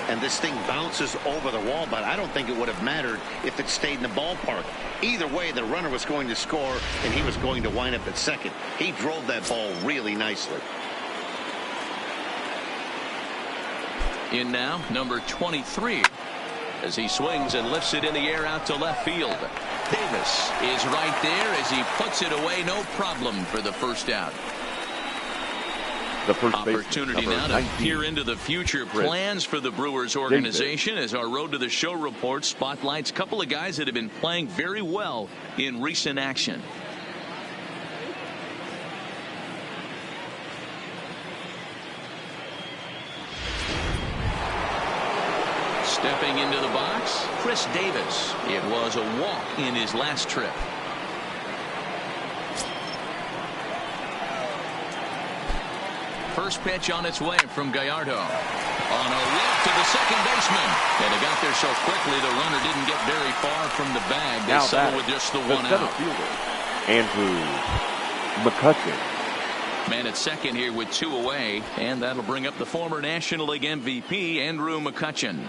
And this thing bounces over the wall, but I don't think it would have mattered if it stayed in the ballpark. Either way, the runner was going to score, and he was going to wind up at second. He drove that ball really nicely. In now, number 23. As he swings and lifts it in the air out to left field. Davis is right there as he puts it away. No problem for the first out. The first opportunity now to peer into the future plans for the Brewers organization as our Road to the Show report spotlights a couple of guys that have been playing very well in recent action. Stepping into the box, Chris Davis. It was a walk in his last trip. First pitch on its way from Gallardo. On a lift to the second baseman. And it got there so quickly the runner didn't get very far from the bag. They settled with just the one out. Andrew McCutcheon. Man at second here with 2 away. And that'll bring up the former National League MVP, Andrew McCutcheon.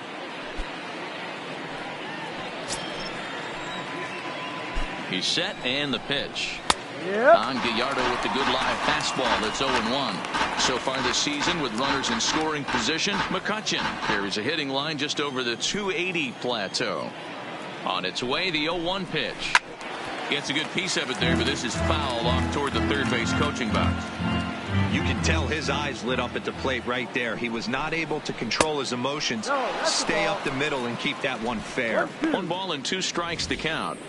He's set, and the pitch. Yep. On Gallardo with the good live fastball. That's 0-1. So far this season with runners in scoring position, McCutchen carries a hitting line just over the 280 plateau. On its way, the 0-1 pitch. Gets a good piece of it there, but this is foul off toward the third base coaching box. You can tell his eyes lit up at the plate right there. He was not able to control his emotions. Stay up the middle and keep that one fair. 1 ball and 2 strikes to count.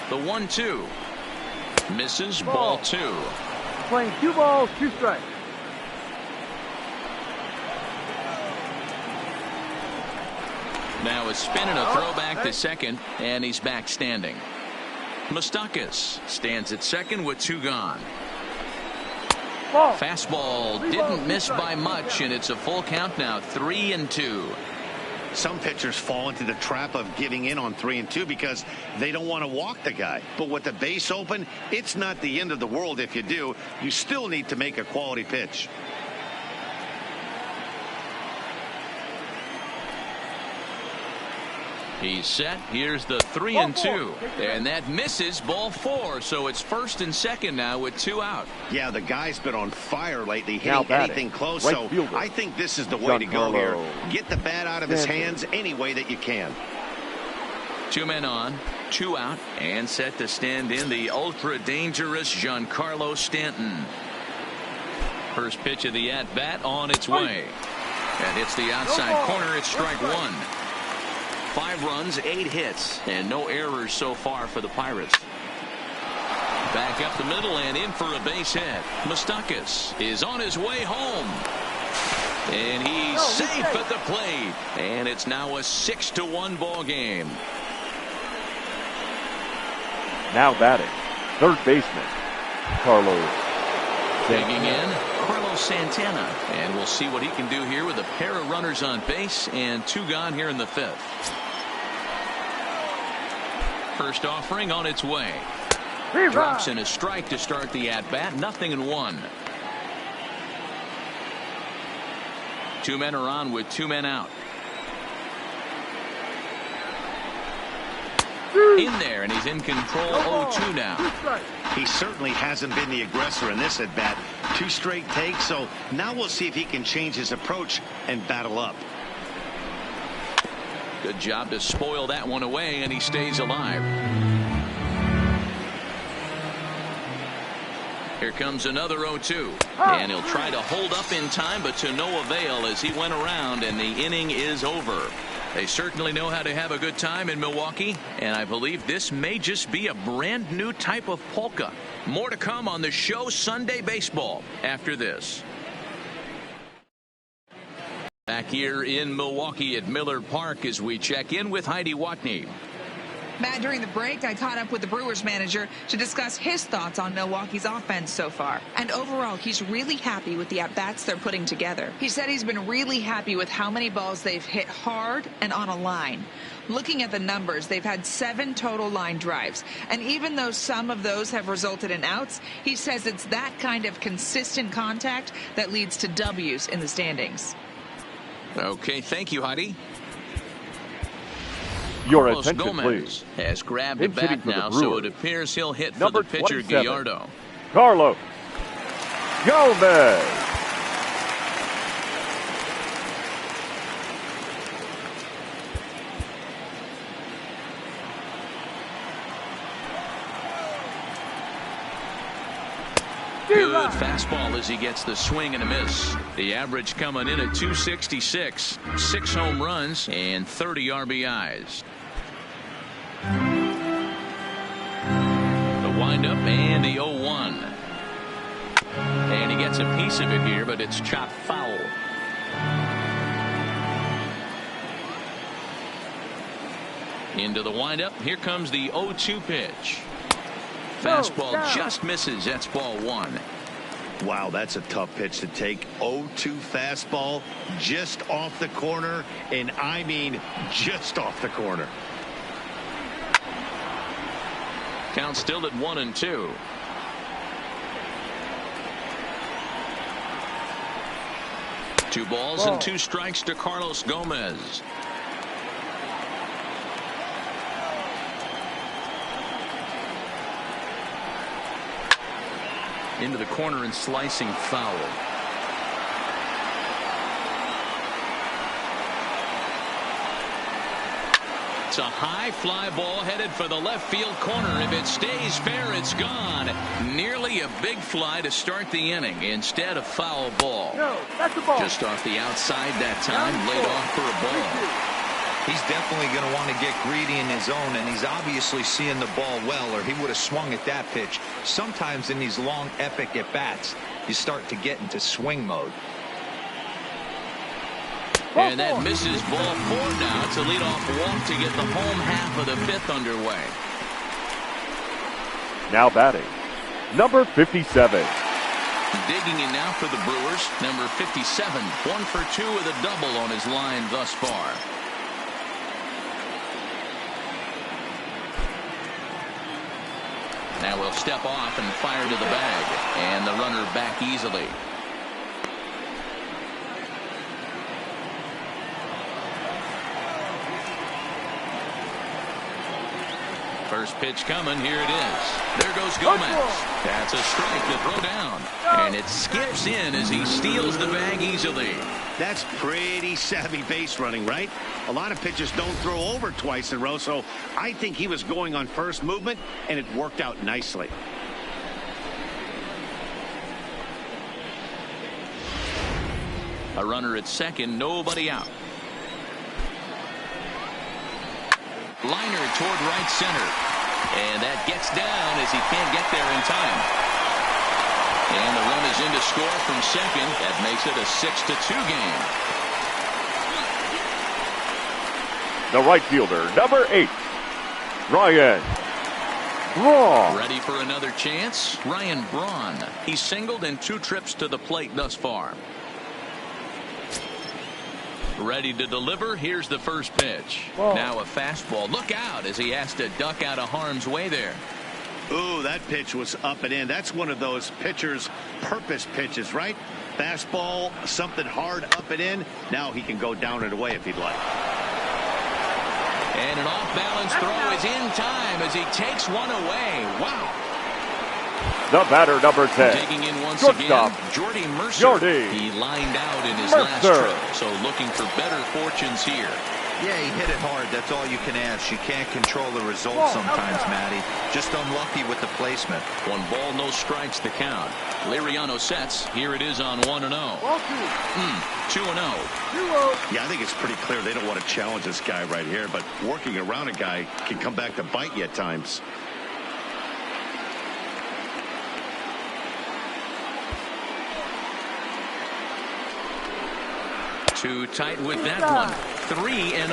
The 1-2 misses. Ball 2. Playing 2 balls, 2 strikes. Now a spin and a throwback to second, and he's back standing. Moustakas stands at second with 2 gone. Ball. Fastball didn't miss by much, and it's a full count now, 3-2. Some pitchers fall into the trap of giving in on 3-2 because they don't want to walk the guy. But with the base open, it's not the end of the world if you do. You still need to make a quality pitch. He's set. Here's the 3-2, and that misses. Ball 4, so it's first and second now with 2 out. Yeah, the guy's been on fire lately, hitting anything close. Right so fielder. I think this is the way to go here. Get the bat out of his hands any way that you can. 2 men on, 2 out, and set to stand in the ultra dangerous Giancarlo Stanton. First pitch of the at bat on its way, and hits the outside corner. It's strike 1. 5 runs, 8 hits, and no errors so far for the Pirates. Back up the middle and in for a base hit. Moustakas is on his way home, and he's safe at the plate. And it's now a 6-1 ball game. Now batting, third baseman, Carlos. Digging in, Carlos Santana, and we'll see what he can do here with a pair of runners on base and 2 gone here in the 5th. First offering on its way. Drops in a strike to start the at-bat. 0-1. 2 men are on with 2 men out. In there, and he's in control. 0-2 now. He certainly hasn't been the aggressor in this at bat. 2 straight takes, so now we'll see if he can change his approach and battle up. Good job to spoil that one away, and he stays alive. Here comes another 0-2, and he'll try to hold up in time, but to no avail as he went around, and the inning is over. They certainly know how to have a good time in Milwaukee, and I believe this may just be a brand new type of polka. More to come on the show Sunday Baseball after this. Back here in Milwaukee at Miller Park as we check in with Heidi Watney. Matt, during the break, I caught up with the Brewers manager to discuss his thoughts on Milwaukee's offense so far. And overall, he's really happy with the at-bats they're putting together. He said he's been really happy with how many balls they've hit hard and on a line. Looking at the numbers, they've had 7 total line drives. And even though some of those have resulted in outs, he says it's that kind of consistent contact that leads to W's in the standings. Okay, thank you, Heidi. Your Carlos attention, Gomez please. has grabbed the Pinch hitting bat for the now, so Brewers. it appears he'll hit for Number the pitcher 27, Gallardo. Carlos Gomez. Good fastball as he gets the swing and a miss. The average coming in at 266, 6 home runs and 30 RBIs. The windup and the 0-1. And he gets a piece of it here, but it's chopped foul. Into the windup. Here comes the 0-2 pitch. Fastball just misses. That's ball 1. Wow, that's a tough pitch to take. 0-2 fastball just off the corner, and I mean just off the corner. Count still at 1-2. 2 balls and 2 strikes to Carlos Gomez. Into the corner and slicing foul. It's a high fly ball headed for the left field corner. If it stays fair, it's gone. Nearly a big fly to start the inning. Instead, a foul ball. No, that's a ball. Just off the outside that time, laid off for a ball. He's definitely going to want to get greedy in his zone, and he's obviously seeing the ball well, or he would have swung at that pitch. Sometimes in these long, epic at-bats, you start to get into swing mode. And that misses ball 4 now. It's a leadoff walk to get the home half of the 5th underway. Now batting, number 57. Digging in now for the Brewers, number 57. 1 for 2 with a double on his line thus far. Now we'll step off and fire to the bag. And the runner back easily. First pitch coming. Here it is. There goes Gomez. That's a strike to throw down. And it skips in as he steals the bag easily. That's pretty savvy base running, right? A lot of pitchers don't throw over twice in a row, so I think he was going on first movement, and it worked out nicely. A runner at second, nobody out. Liner toward right center. And that gets down as he can't get there in time. And the run is in to score from second. That makes it a 6-2 game. The right fielder, number 8, Ryan Braun. Ready for another chance? Ryan Braun. He's singled in 2 trips to the plate thus far. Ready to deliver. Here's the first pitch. Ball. Now a fastball. Look out as he has to duck out of harm's way there. Ooh, that pitch was up and in. That's one of those pitchers' purpose pitches, right? Fastball, something hard up and in. Now he can go down and away if he'd like. And an off-balance throw is in time as he takes one away. Wow. The batter, number 10. Digging in once Shortstop, again, Jordy Mercer. Jordy He lined out in his Mercer. last trip, so looking for better fortunes here. Yeah, he hit it hard. That's all you can ask. You can't control the result sometimes, Matty. Just unlucky with the placement. 1 ball, no strikes the count. Liriano sets. Here it is on 1-0. 2-0. Yeah, I think it's pretty clear they don't want to challenge this guy right here, but working around a guy can come back to bite you at times. Too tight with that one. 3-0.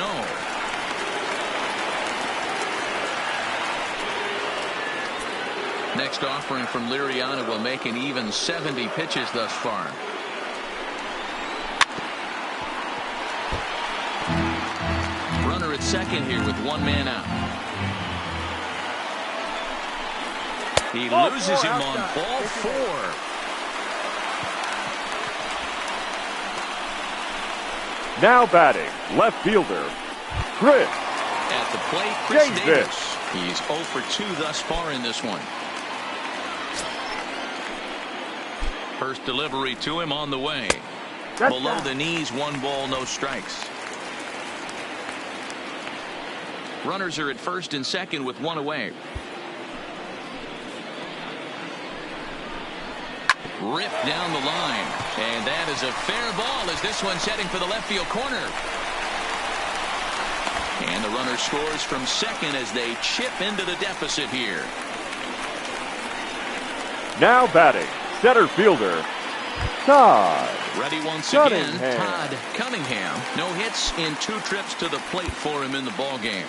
Next offering from Liriano will make an even 70 pitches thus far. Runner at second here with 1 man out. He loses him on ball 4. Now batting, left fielder, Chris. At the plate, Chris Davis. Davis. He's 0 for 2 thus far in this one. First delivery to him on the way. Below the knees, 1 ball, no strikes. Runners are at first and second with 1 away. Ripped down the line. And that is a fair ball as this one's heading for the left field corner. And the runner scores from second as they chip into the deficit here. Now batting, center fielder, Todd. Ready once Cunningham. again, Todd Cunningham. No hits in 2 trips to the plate for him in the ball game.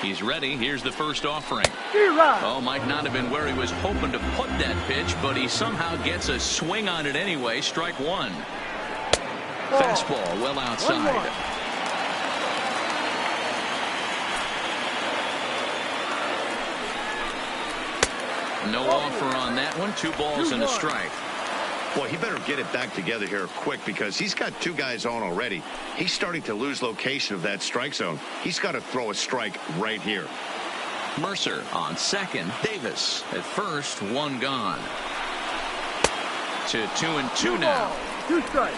He's ready. Here's the first offering. Oh, might not have been where he was hoping to put that pitch, but he somehow gets a swing on it anyway. Strike 1. Fastball well outside. No offer on that one. 2 balls and a strike. Boy, he better get it back together here quick because he's got 2 guys on already. He's starting to lose location of that strike zone. He's got to throw a strike right here. Mercer on second. Davis at first. 1 gone. To 2-2 now. 2 strikes.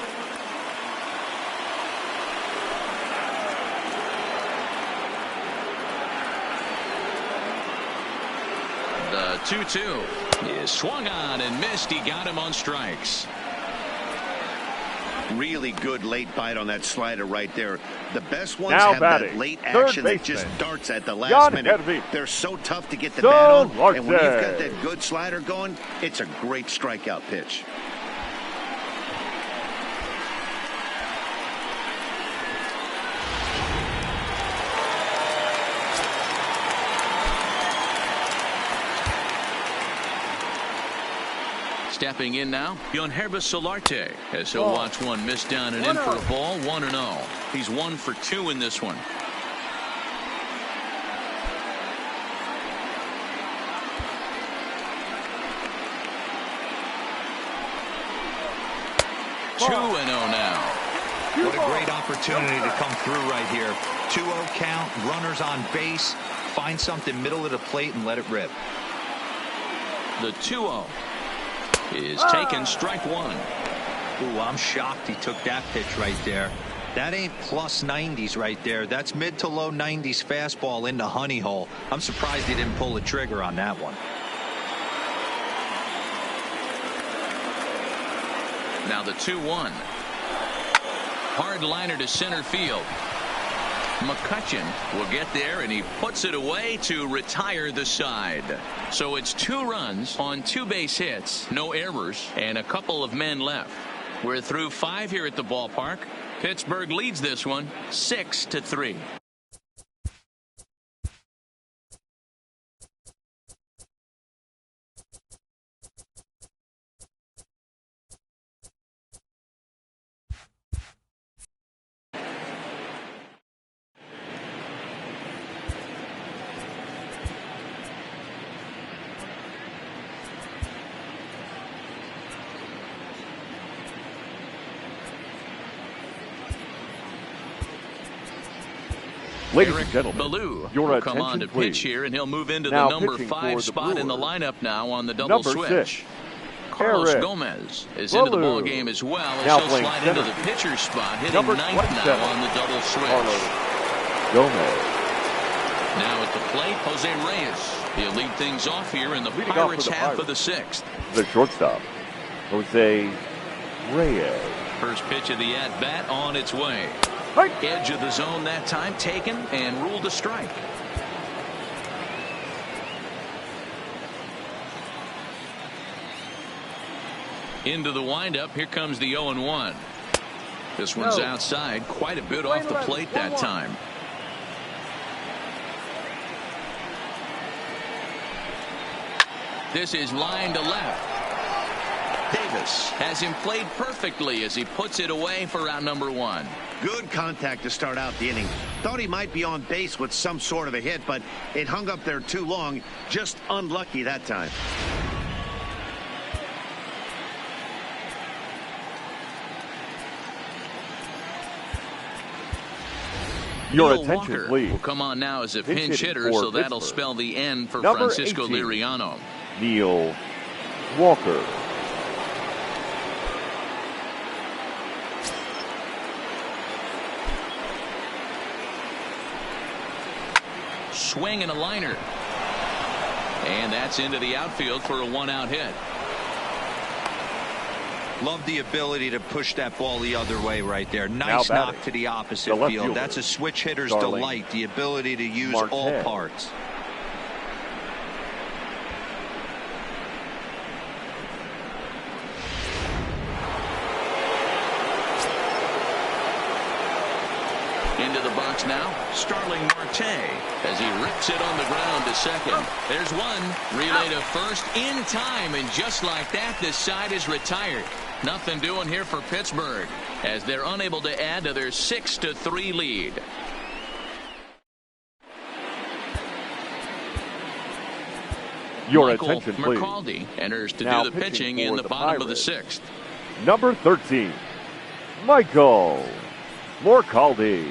The 2-2 is swung on and missed. He got him on strikes. Really good late bite on that slider right there. The best ones Now have batting, that late third action that just baseman, darts at the last Jan minute. Hervey. They're so tough to get the John bat on. Larson. And when you've got that good slider going, it's a great strikeout pitch. Stepping in now, Yonhervis Solarte, as he'll watch one miss down and in for a ball. 1-0. He's 1 for 2 in this one. Ball. 2-0 now. What a great opportunity to come through right here. 2-0 count, runners on base. Find something middle of the plate and let it rip. The 2-0 is taken. Strike 1. Ooh, I'm shocked he took that pitch right there. That ain't plus 90s right there. That's mid to low 90s fastball into honey hole. I'm surprised he didn't pull the trigger on that one. Now the 2-1. Hard liner to center field. McCutcheon will get there, and he puts it away to retire the side. So it's 2 runs on 2 base hits, no errors, and a couple of men left. We're through 5 here at the ballpark. Pittsburgh leads this one 6-3. Ladies and gentlemen, Ballou your will come attention, on to please. pitch here, and he'll move into Now the number pitching 5 for the spot in the Brewers. lineup now on the double Number switch. 6, Carlos Eric Gomez is into the Ballou. ball game as well, as Now he'll playing slide into center. the pitcher's spot, hitting Number 9th 27, now on the double switch. Carlos Gomez. Now at the plate, Jose Reyes. He'll lead things off here in the Leading off Pirates for the half of Pirates. the 6th. The shortstop, Jose Reyes. First pitch of the at-bat on its way. Edge of the zone that time taken and ruled a strike. Into the windup. Here comes the 0-1. This one's outside. Quite a bit off the plate that time. This is line to left. Davis has him played perfectly as he puts it away for out number 1. Good contact to start out the inning. Thought he might be on base with some sort of a hit, but it hung up there too long. Just unlucky that time. Your Neil attention, Walker please. will come on now as a Pinch pinch hitting hitter, for so that'll Pittsburgh. spell the end for Number Francisco 18, Liriano. Neil Walker. Swing and a liner. And that's into the outfield for a 1-out hit. Love the ability to push that ball the other way right there. Now Nice batting, knock to the opposite the left field. fielder, That's a switch hitter's Starling delight, the ability to use Marte. all parts. Into the box now, Starling Marte as he rips it on the ground to second. There's one. Relay to first in time, and just like that, this side is retired. Nothing doing here for Pittsburgh as they're unable to add to their 6-3 lead. Your Michael attention, please. McCaldy enters to Now do the pitching in the bottom of the 6th. Number 13, Michael McCaldy.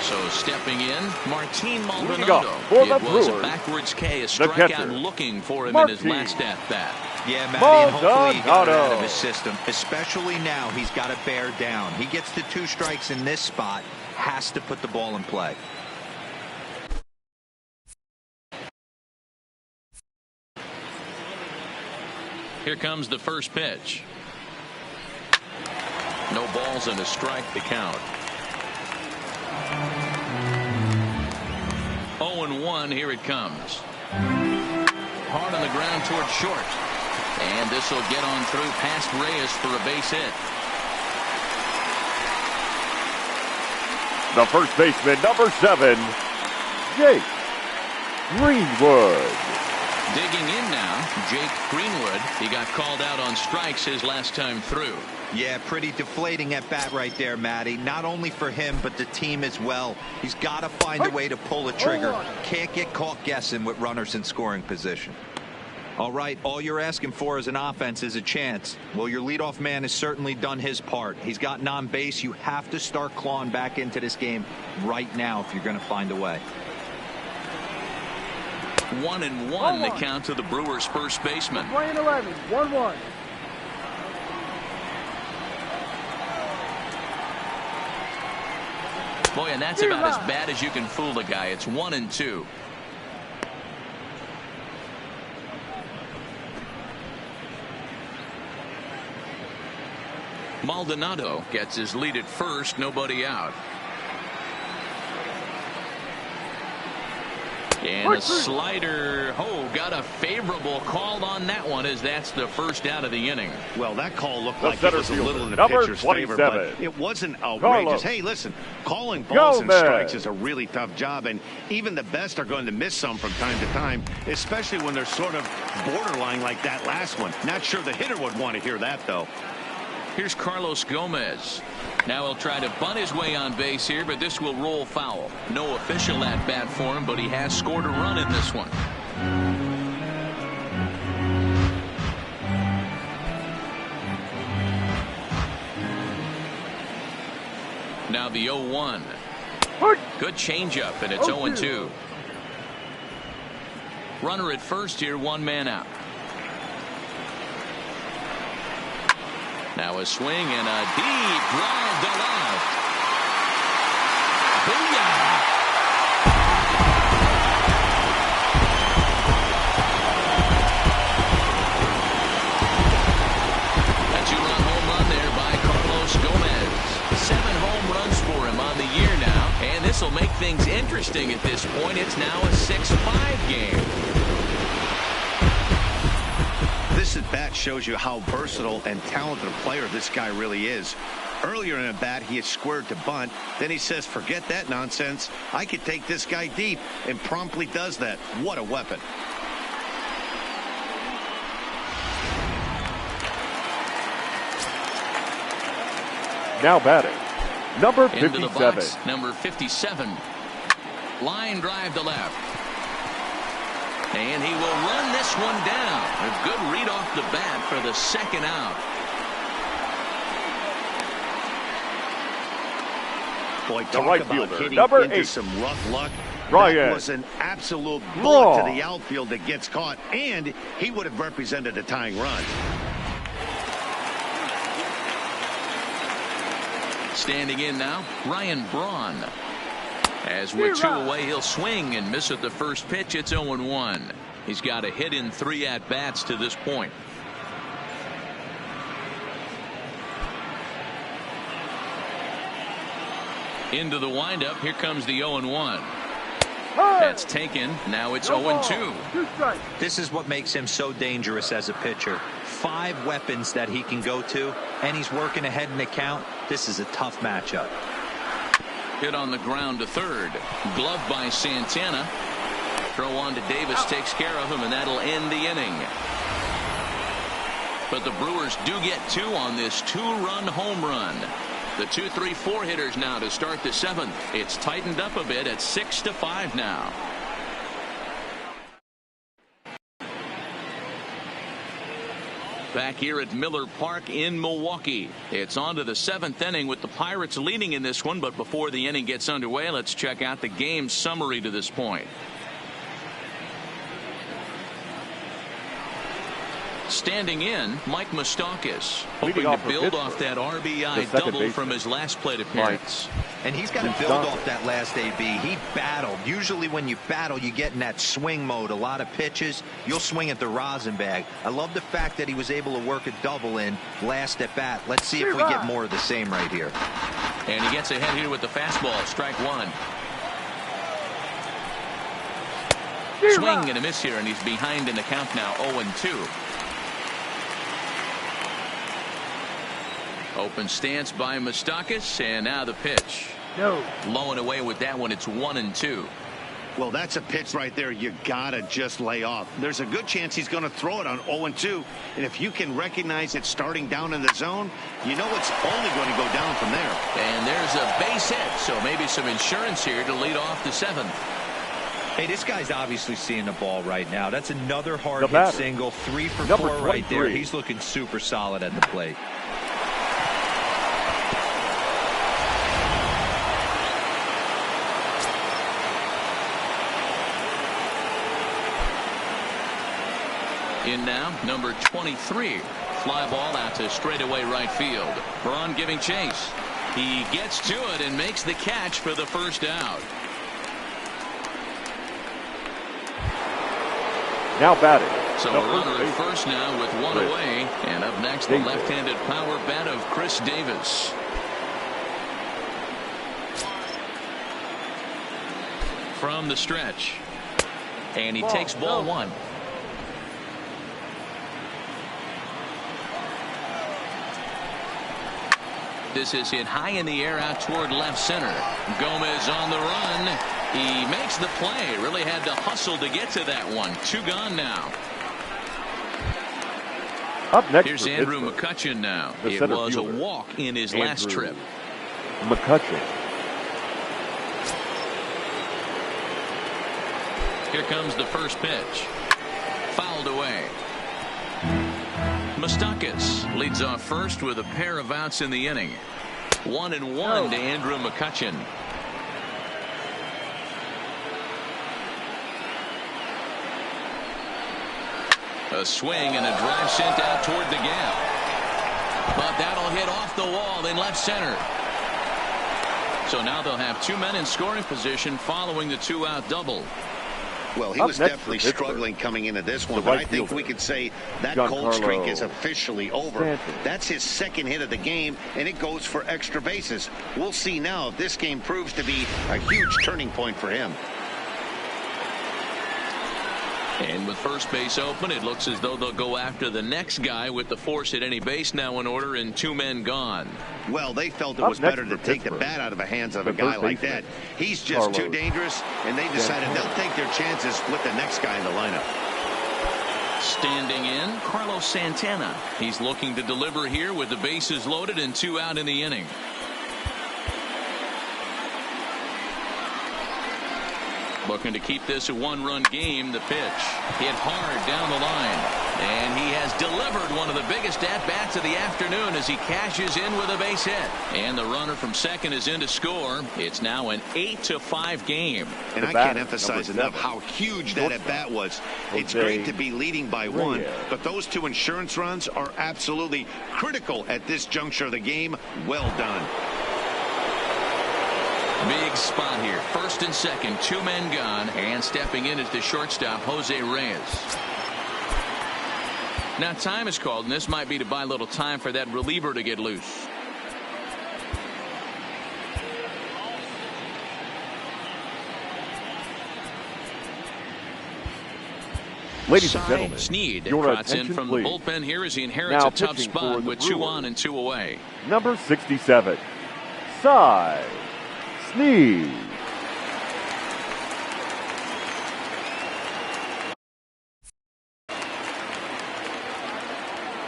So stepping in, Martin Leading Maldonado. up for the It was a Brewers, backwards K, a catcher, strikeout looking for him in his last at-bat. Yeah, Matty, and hopefully he got it out of Maldonado. his system. Especially now, he's got to bear down. He gets the 2 strikes in this spot, has to put the ball in play. Here comes the first pitch. No balls and a strike to count. 0-1, here it comes. Hard on the ground towards short. And this will get on through past Reyes for a base hit. The first baseman, number 7, Jake Greenwood. Digging in now, Jake Greenwood. He got called out on strikes his last time through. Yeah, pretty deflating at bat right there, Matty. Not only for him, but the team as well. He's got to find a way to pull the trigger. Can't get caught guessing with runners in scoring position. All right, all you're asking for as an offense is a chance. Well, your leadoff man has certainly done his part. He's gotten on base. You have to start clawing back into this game right now if you're going to find a way. 1-1 the count to the Brewers' first baseman. 20-11, 1-1. Boy, and that's about as bad as you can fool the guy. It's 1-2. Maldonado gets his lead at first, nobody out. And a slider. Oh, got a favorable call on that one, as that's the first out of the inning. Well, that call looked The like it was a center little in the fielder, pitcher's favor, but 27. it wasn't outrageous. Carlos. Hey, listen, calling balls and Gomez. strikes is a really tough job, and even the best are going to miss some from time to time, especially when they're sort of borderline like that last one. Not sure the hitter would want to hear that, though. Here's Carlos Gomez. Now he'll try to bunt his way on base here, but this will roll foul. No official at bat for him, but he has scored a run in this one. Now the 0-1. Good changeup, and it's 0-2. Runner at first here, 1 man out. Now a swing and a deep drive to left. Booyah! A 2-run home run there by Carlos Gomez. 7 home runs for him on the year now, and this will make things interesting at this point. It's now a 6-5 game. This at-bat shows you how versatile and talented a player this guy really is. Earlier in a bat, he had squared to bunt. Then he says, forget that nonsense. I could take this guy deep, and promptly does that. What a weapon. Now batting, number Into the 57. box, number 57. Line drive to left. And he will run this one down. A good read off the bat for the second out. Boy, The talk right about fielder, hitting number into 8. some rough luck. Ryan That was an absolute bullet Braun. to the outfield that gets caught, and he would have represented a tying run. Standing in now, Ryan Braun. As with 2 away, he'll swing and miss at the first pitch. It's 0-1. He's got a hit in 3 at-bats to this point. Into the windup. Here comes the 0-1. That's taken. Now it's 0-2. This is what makes him so dangerous as a pitcher. 5 weapons that he can go to, and he's working ahead in the count. This is a tough matchup. Hit on the ground to third. Glove by Santana. Throw on to Davis takes care of him, and that'll end the inning. But the Brewers do get 2 on this 2-run home run. The 2, 3, 4 hitters now to start the 7th. It's tightened up a bit at 6-5 now. Back here at Miller Park in Milwaukee. It's on to the 7th inning with the Pirates leading in this one. But before the inning gets underway, let's check out the game summary to this point. Standing in, Mike Moustakas, hoping to build off that RBI double from his last plate appearance. And he's got to build off that last AB. He battled. Usually when you battle, you get in that swing mode. A lot of pitches, you'll swing at the rosin bag. I love the fact that he was able to work a double in last at bat. Let's see if we get more of the same right here. And he gets ahead here with the fastball. Strike 1. Swing and a miss here, and he's behind in the count now, 0-2. Open stance by Moustakas, and now the pitch. No. Low and away with that one. It's 1-2. Well, that's a pitch right there you gotta just lay off. There's a good chance he's going to throw it on 0-2, and if you can recognize it starting down in the zone, you know it's only going to go down from there. And there's a base hit, so maybe some insurance here to lead off the 7th. Hey, this guy's obviously seeing the ball right now. That's another hard hit single. 3 for 4 right there. He's looking super solid at the plate. In now, number 23. Fly ball out to straightaway right field. Braun giving chase. He gets to it and makes the catch for the first out. Now batting. So a runner at first now with 1 away. And up next, the left-handed power bat of Chris Davis. From the stretch. And he takes ball 1. This is hit high in the air out toward left center. Gomez on the run. He makes the play. Really had to hustle to get to that one. 2 gone now. Up next, here's Andrew McCutchen now. It was a walk in his last trip. McCutchen. Here comes the first pitch. Fouled away. Moustakas leads off first with a pair of outs in the inning. 1-1 to Andrew McCutchen. A swing and a drive sent out toward the gap. But that'll hit off the wall in left center. So now they'll have 2 men in scoring position following the 2-out double. Well, he was definitely struggling coming into this one, but I think we could say that cold streak is officially over. That's his 2nd hit of the game, and it goes for extra bases. We'll see now if this game proves to be a huge turning point for him. And with first base open, it looks as though they'll go after the next guy with the force at any base now in order and 2 men gone. Well, they felt it was better to take the bat out of the hands of a guy like that. He's just too dangerous, and they decided they'll take their chances with the next guy in the lineup. Standing in, Carlos Santana. He's looking to deliver here with the bases loaded and 2 out in the inning. Looking to keep this a 1-run game. The pitch hit hard down the line, and he has delivered one of the biggest at-bats of the afternoon as he cashes in with a base hit. And the runner from second is in to score. It's now an 8-5 game. And I can't emphasize enough how huge that at-bat was. It's great to be leading by 1, but those 2 insurance runs are absolutely critical at this juncture of the game. Well done. Big spot here. First and second, 2 men gone, and stepping in is the shortstop, Jose Reyes. Now time is called, and this might be to buy a little time for that reliever to get loose. Ladies and gentlemen, Sneed your trots in attention, from please. the bullpen here as he inherits Now a tough pitching for spot the with 2 Brewers. on and 2 away. Number 67, Cy Sneed.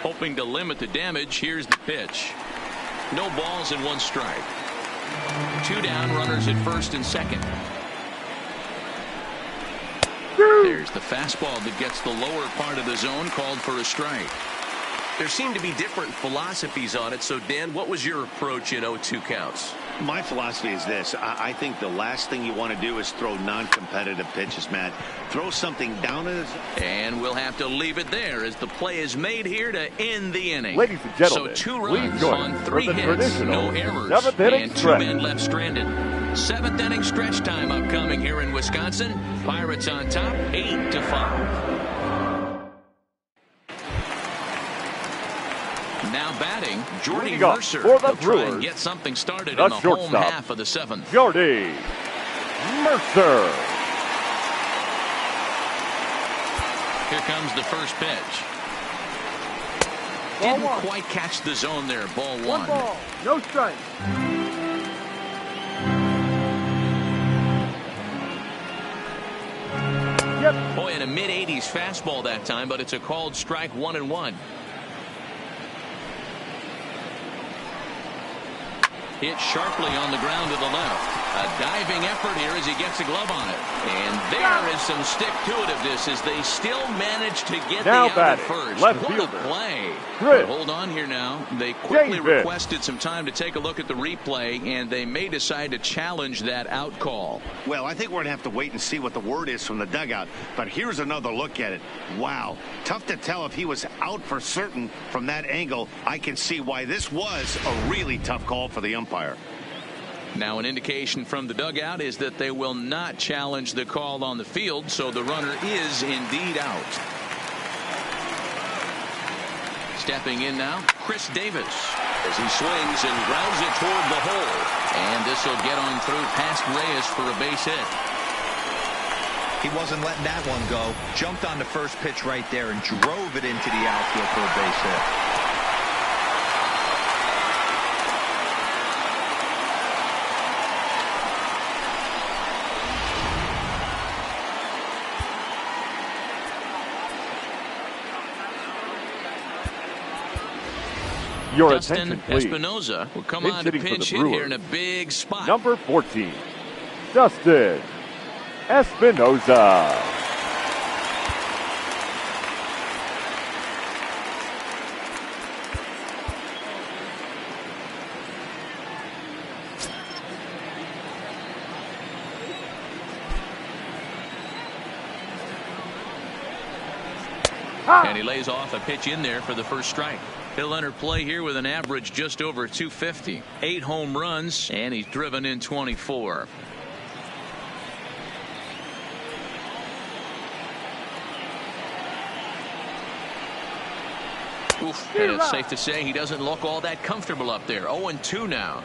Hoping to limit the damage, here's the pitch. No balls and 1 strike. 2 down, runners at first and second. There's the fastball that gets the lower part of the zone, called for a strike. There seem to be different philosophies on it. So, Dan, what was your approach in 0-2 counts? My philosophy is this. I think the last thing you want to do is throw non-competitive pitches, Matt. Throw something down in his... And we'll have to leave it there as the play is made here to end the inning. Ladies and gentlemen, so 2 please runs join on us 3 for the hits, no traditional errors, 7th inning and 2 stretch. men left stranded. 7th inning stretch time upcoming here in Wisconsin. Pirates on top, 8-5. Now batting, Jordy Mercer. For the He'll try and Brewers, get something started the in the home shortstop, half of the 7th. Jordy Mercer. Here comes the first pitch. Ball Didn't 1. quite catch the zone there. Ball 1. 1 ball, no strike. Yep. Boy, in a mid-80s fastball that time, but it's a called strike, 1-1. Hit sharply on the ground to the left. A diving effort here as he gets a glove on it. And there is some stick-to-itiveness as they still manage to get Now the out at batting, first. left What a fielder, play. Chris But hold on here now. They quickly Davis. requested some time to take a look at the replay, and they may decide to challenge that out call. Well, I think we're going to have to wait and see what the word is from the dugout. But here's another look at it. Wow. Tough to tell if he was out for certain from that angle. I can see why this was a really tough call for the umpire. Now, an indication from the dugout is that they will not challenge the call on the field, so the runner is indeed out. Stepping in now, Chris Davis as he swings and grounds it toward the hole. And this will get on through past Reyes for a base hit. He wasn't letting that one go. Jumped on the first pitch right there and drove it into the outfield for a base hit. Your Dustin attention, please. Espinoza will come Pinch on to hitting for pinch the hit here Brewers. in a big spot. Number 14, Dustin Espinoza. And he lays off a pitch in there for the first strike. He'll enter play here with an average just over 250. 8 home runs, and he's driven in 24. Oof, and it's safe to say he doesn't look all that comfortable up there. 0-2 now.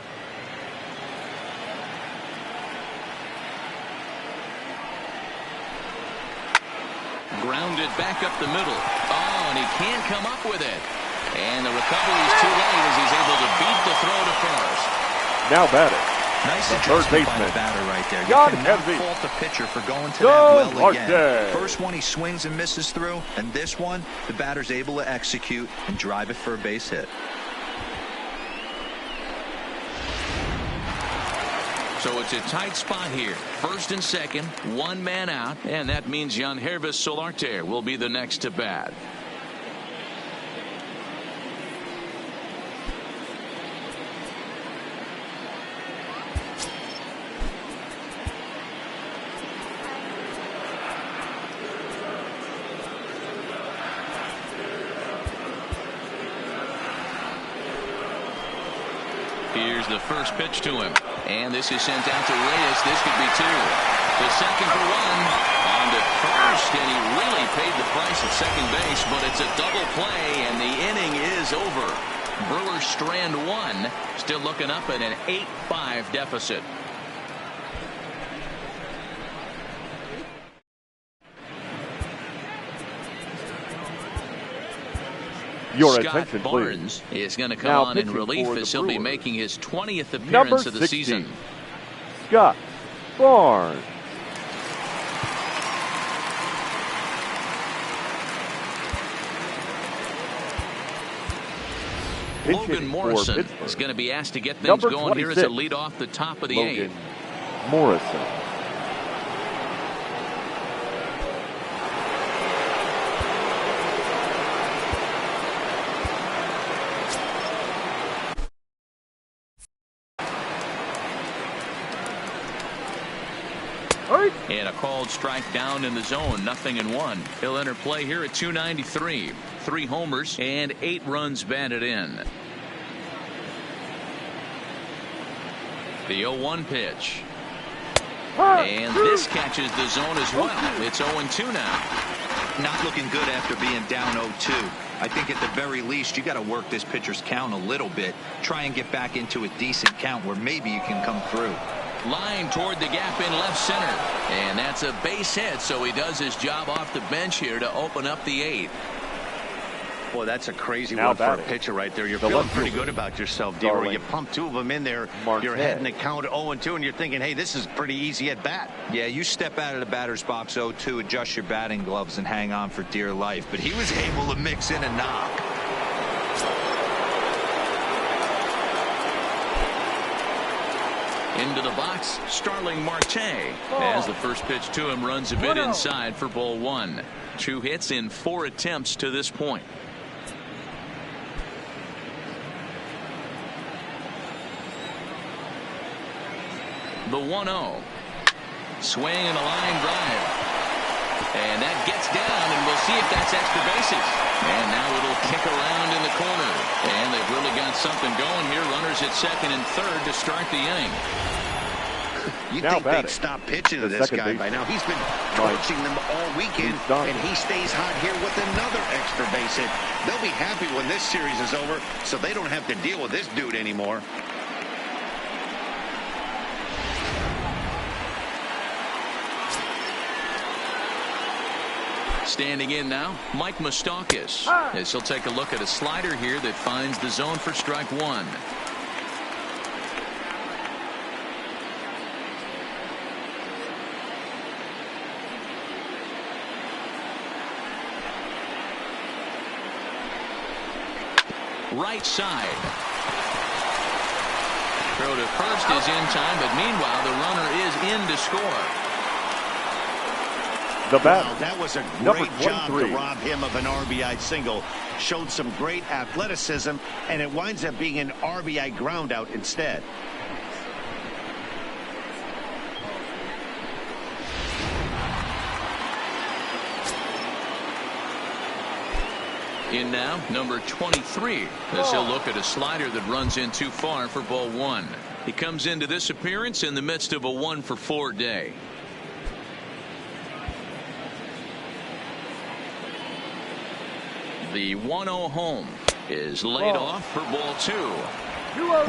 Grounded back up the middle. Oh, and he can't come up with it. And the recovery is too late as he's able to beat the throw to first. Now batting, Nice the adjustment third by the baseman, batter right there. You John cannot Henry. fault the pitcher for going to John that well again. Marte. First one he swings and misses through, and this one the batter's able to execute and drive it for a base hit. So it's a tight spot here. First and second, 1 man out, and that means Yangervis Solarte will be the next to bat. Here's the first pitch to him. And this is sent out to Reyes. This could be 2. The second for 1. On to first. And he really paid the price at second base. But it's a double play. And the inning is over. Brewers strand 1. Still looking up at an 8-5 deficit. Your Scott attention, Barnes please. is going to come Now on in pitching relief for as the he'll be Brewers. making his 20th appearance Number of the 16, season. Scott Barnes. Logan Morrison is going to be asked to get things Number going here as a 26, lead off the top of the Logan 8th. Morrison. And a called strike down in the zone, 0-1. He'll enter play here at 293. 3 homers and 8 runs batted in. The 0-1 pitch. And this catches the zone as well. It's 0-2 now. Not looking good after being down 0-2. I think at the very least you got to work this pitcher's count a little bit. Try and get back into a decent count where maybe you can come through. Line toward the gap in left center. And that's a base hit, so he does his job off the bench here to open up the 8th. Boy, that's a crazy Now one batting. for a pitcher right there. You're The feeling left pretty fielder, good about yourself, D-Roy. Darling You pump 2 of them in there. Marquez. You're heading the count 0-2, and you're thinking, hey, this is pretty easy at bat. Yeah, you step out of the batter's box 0-2, adjust your batting gloves, and hang on for dear life. But he was able to mix in a knock. Into the box, Starling Marte. As the first pitch to him runs a bit inside for ball 1. 2 hits in 4 attempts to this point. The 1-0. Swing and a line drive. And that gets down, and we'll see if that's extra bases. And now it'll kick around in the corner. And they've really got something going here. Runners at second and third to start the inning. You'd Now think batting. they'd stop pitching to The this second guy by baseman. now. He's been coaching them all weekend, He's done. and he stays hot here with another extra base hit. They'll be happy when this series is over, so they don't have to deal with this dude anymore. Standing in now, Mike Moustakas, as he'll take a look at a slider here that finds the zone for strike 1. Right side. Throw to first is in time, but meanwhile the runner is in to score. The batter. Wow, that was a Number great job to 23. rob him of an RBI single. Showed some great athleticism, and it winds up being an RBI ground out instead. In now, number 23, as he'll look at a slider that runs in too far for ball 1. He comes into this appearance in the midst of a 1-for-4 day. The 1-0 home is laid off for ball 2.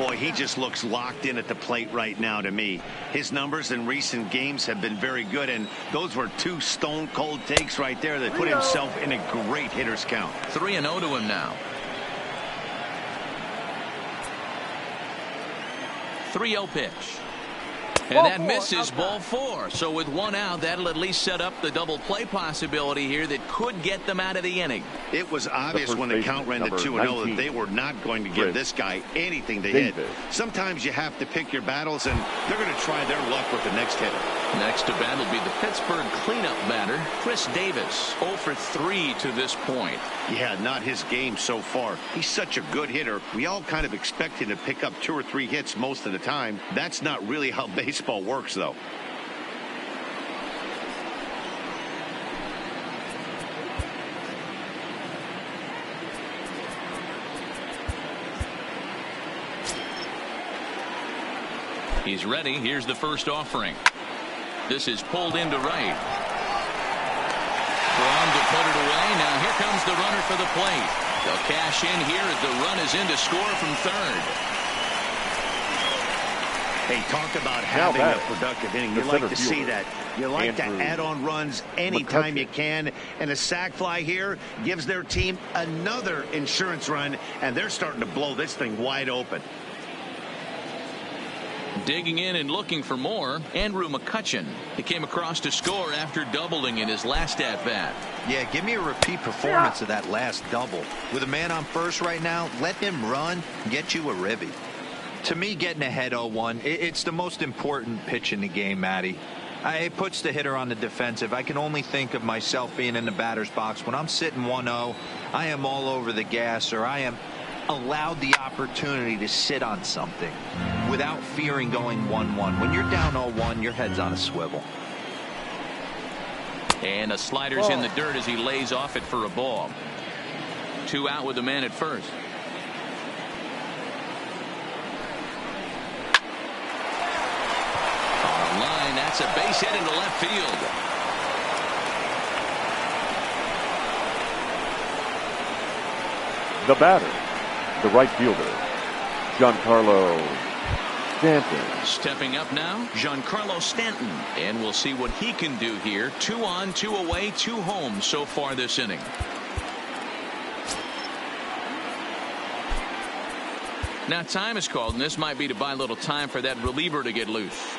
Boy, he just looks locked in at the plate right now to me. His numbers in recent games have been very good, and those were 2 stone-cold takes right there that put himself in a great hitter's count. 3-0 to him now. 3-0 pitch. And that misses ball 4. So with 1 out, that'll at least set up the double play possibility here that could get them out of the inning. It was obvious when the count ran to 2-0 that they were not going to give this guy anything to hit. Sometimes you have to pick your battles, and they're going to try their luck with the next hitter. Next to bat will be the Pittsburgh cleanup batter, Chris Davis. 0 for 3 to this point. Yeah, not his game so far. He's such a good hitter. We all kind of expect him to pick up 2 or 3 hits most of the time. That's not really how baseball works, though. He's ready. Here's the first offering. This is pulled into right. Braun to put it away. Now here comes the runner for the plate. They'll cash in here as the run is in to score from third. Hey, talk about having a productive inning. You like to see that. You like to add on runs anytime you can. And a sac fly here gives their team another insurance run, and they're starting to blow this thing wide open. Digging in and looking for more, Andrew McCutchen. He came across to score after doubling in his last at-bat. Yeah, give me a repeat performance of that last double. With a man on first right now, let him run and get you a ribby. To me, getting ahead 0-1, it's the most important pitch in the game, Matty. It puts the hitter on the defensive. I can only think of myself being in the batter's box. When I'm sitting 1-0, I am all over the gas, or I am allowed the opportunity to sit on something without fearing going 1-1. When you're down 0-1, your head's on a swivel. And a slider's in the dirt as he lays off it for a ball. 2 out with the man at first. On line, that's a base hit into left field. The batter, the right fielder, Giancarlo Stanton. Stepping up now, Giancarlo Stanton. And we'll see what he can do here. 2 on, 2 away, 2 home so far this inning. Now time is called, and this might be to buy a little time for that reliever to get loose.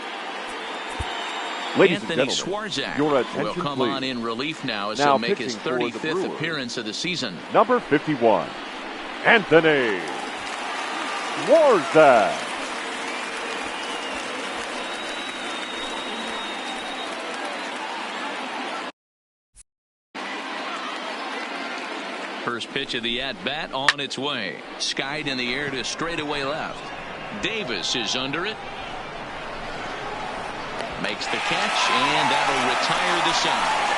Ladies Anthony and gentlemen, Swarzak your attention, will come please. on in relief now as Now he'll make his pitching for the 35th Brewers, appearance of the season. Number 51, Anthony Swarzak. First pitch of the at-bat on its way. Skied in the air to straightaway left. Davis is under it. Makes the catch, and that'll retire the side.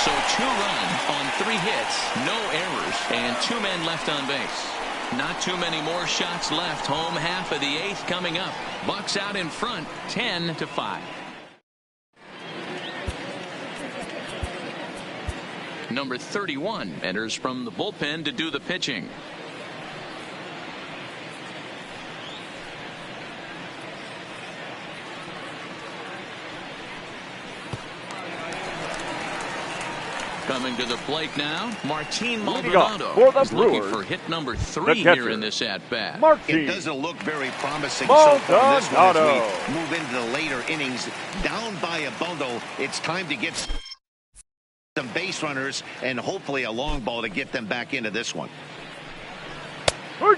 So 2 runs on 3 hits, no errors, and 2 men left on base. Not too many more shots left. Home half of the 8th coming up. Bucks out in front, 10-5. Number 31 enters from the bullpen to do the pitching. Coming to the plate now, Martin Maldonado is looking for hit number 3 here in this at-bat. It doesn't look very promising so far this one as we move into the later innings. Down by a bundle, it's time to get some base runners and hopefully a long ball to get them back into this one.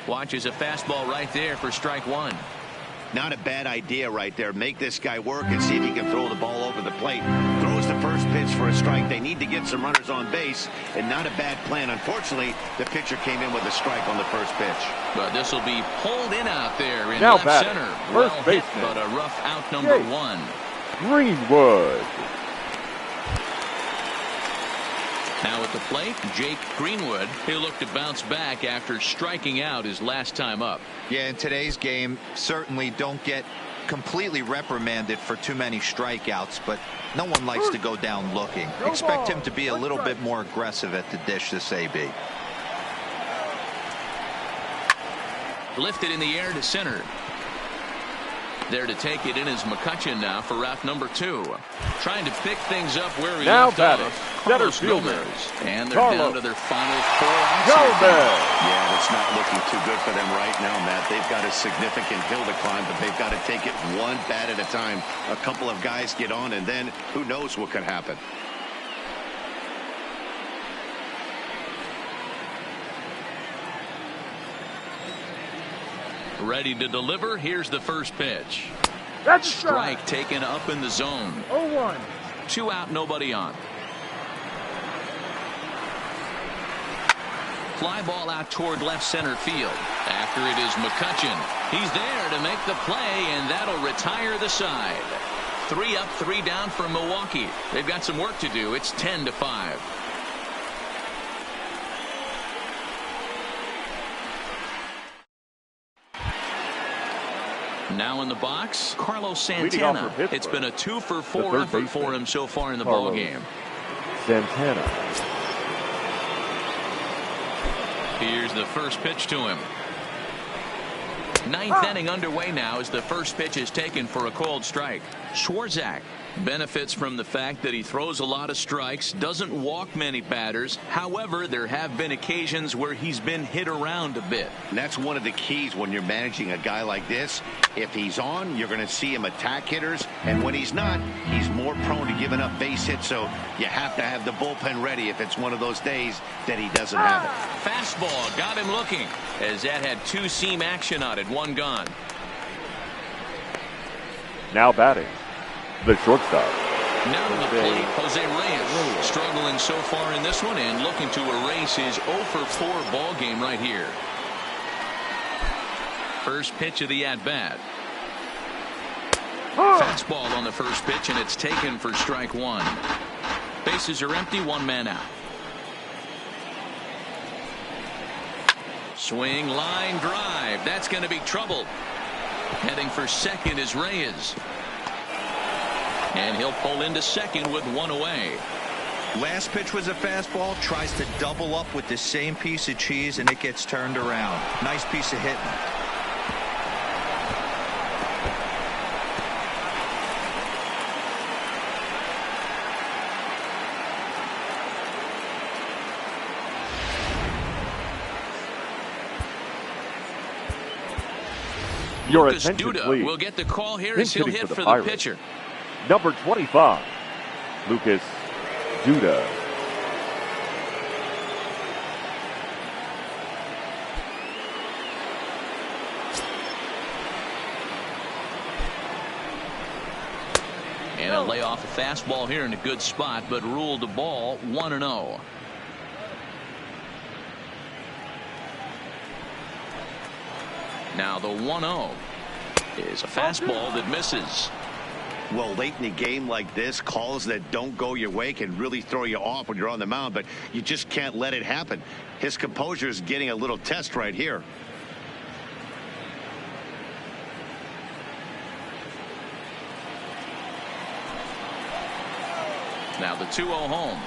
Watches a fastball right there for strike 1. Not a bad idea right there. Make this guy work and see if he can throw the ball over the plate. Throws the first pitch for a strike. They need to get some runners on base, and not a bad plan. Unfortunately, the pitcher came in with a strike on the first pitch. But this will be pulled in out there in now left batting, center. first Well baseman, hit, but a rough out number 1. Greenwood. Now at the plate, Jake Greenwood. He'll look to bounce back after striking out his last time up. Yeah, in today's game, certainly don't get completely reprimanded for too many strikeouts, but no one likes to go down looking. Expect him to be a little bit more aggressive at the dish this AB. Lifted in the air to center. There to take it in is McCutchen now for route number 2. Trying to pick things up where he left off. Center fielder. And they're down to their final 4 outs. Yeah, that's not looking too good for them right now, Matt. They've got a significant hill to climb, but they've got to take it one bat at a time. A couple of guys get on, and then who knows what could happen. Ready to deliver. Here's the first pitch. That's a strike taken up in the zone. 0-1. 2 out, nobody on. Fly ball out toward left center field. After it is McCutchen. He's there to make the play, and that'll retire the side. 3 up, 3 down for Milwaukee. They've got some work to do. It's 10-5. Now in the box, Carlos Santana. It's been a 2-for-4 effort for him so far in the ball game. Santana. Here's the first pitch to him. Ninth inning underway now as the first pitch is taken for a called strike. Schwarzak benefits from the fact that he throws a lot of strikes, doesn't walk many batters. However, there have been occasions where he's been hit around a bit. And that's one of the keys when you're managing a guy like this. If he's on, you're going to see him attack hitters, and when he's not, he's more prone to giving up base hits, so you have to have the bullpen ready if it's one of those days that he doesn't have it. Fastball got him looking as that had two-seam action on it. One gone. Now batting, the shortstop. Now to the plate, Jose Reyes. Struggling so far in this one and looking to erase his 0 for 4 ball game right here. First pitch of the at-bat. Fastball on the first pitch, and it's taken for strike one. Bases are empty, one man out. Swing, line drive. That's going to be trouble. Heading for second is Reyes. And he'll pull into second with one away. Last pitch was a fastball. Tries to double up with the same piece of cheese, and it gets turned around. Nice piece of hitting. Your Lucas attention, Duda please. will get the call here as he'll hit for the pitcher. Number 25, Lucas Duda. And a lay off a fastball here in a good spot, but ruled the ball 1-0. Now the 1-0 is a fastball that misses. Well, late in a game like this, calls that don't go your way can really throw you off when you're on the mound, but you just can't let it happen. His composure is getting a little test right here. Now the 2-0 home.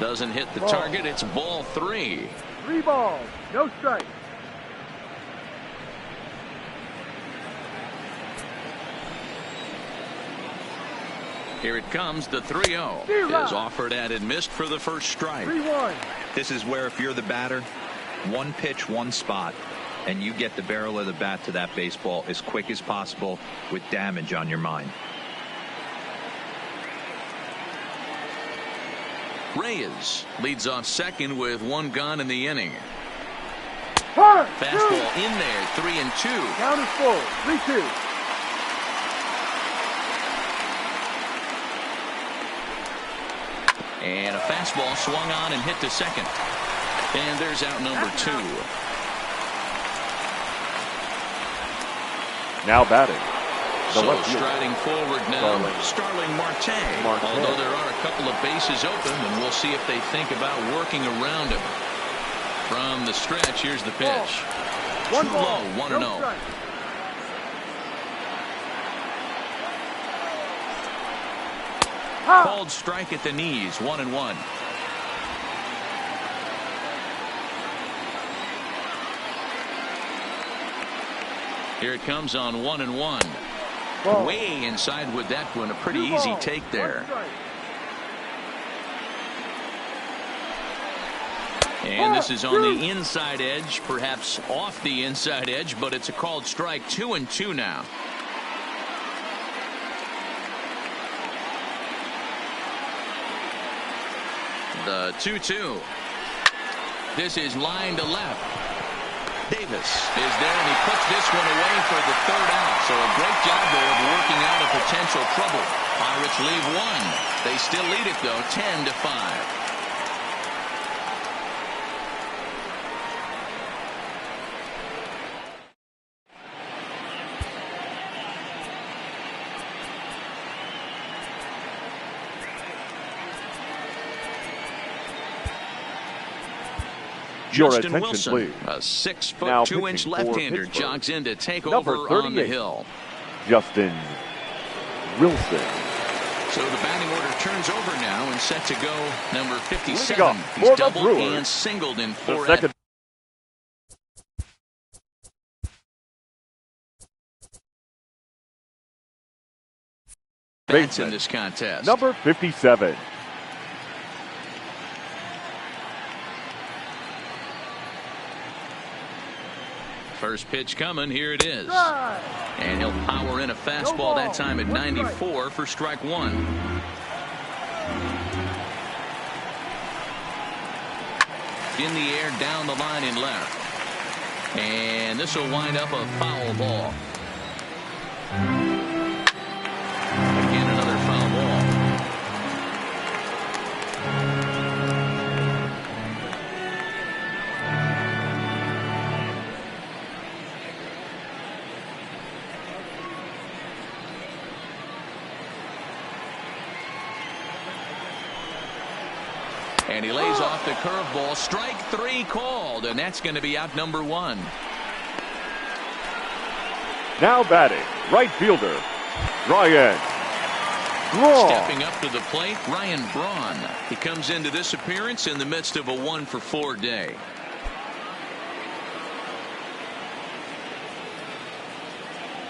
Doesn't hit the target. It's ball 3. 3 balls, no strikes. Here it comes. The 3-0 is offered at and missed for the first strike. 3-1. This is where if you're the batter, one pitch, one spot, and you get the barrel of the bat to that baseball as quick as possible with damage on your mind. Reyes leads off second with one gone in the inning. Fastball in there, 3-2. Count is full, 3-2. And a fastball swung on and hit to second. And there's out number 2. Now batting, the So left fielder. striding forward now, Starling Marte. Although there are a couple of bases open, and we'll see if they think about working around him. From the stretch, here's the pitch. One Too ball, low, 1-0. no strike. Called strike at the knees, 1-1. Here it comes on 1-1. Ball. Way inside with that one. A pretty easy take there. And this is on the inside edge, perhaps off the inside edge, but it's a called strike. 2-2 now. The 2-2. This is line to left. Davis is there, and he puts this one away for the third out. So a great job there of working out a potential trouble. Pirates leave one. They still lead it, though, 10-5. Your Justin attention, Wilson, please. a 6'2" Now pitching for left-hander, Pittsburgh, jogs in to take number over on the 38, hill. Justin Wilson. So the batting order turns over now and set to go number 57. Leading off He's for the doubled Brewers, and singled in the 4 second bats in this contest. Number 57. First pitch coming. Here it is. Drive. And he'll power in a fastball that time at 94 for strike one. In the air, down the line in left. And this will wind up a foul ball. Again, another foul ball. And he lays off the curveball. Strike three called, and that's going to be out number one. Now batting, right fielder, Ryan Braun. Stepping up to the plate, Ryan Braun. He comes into this appearance in the midst of a 1-for-4 day.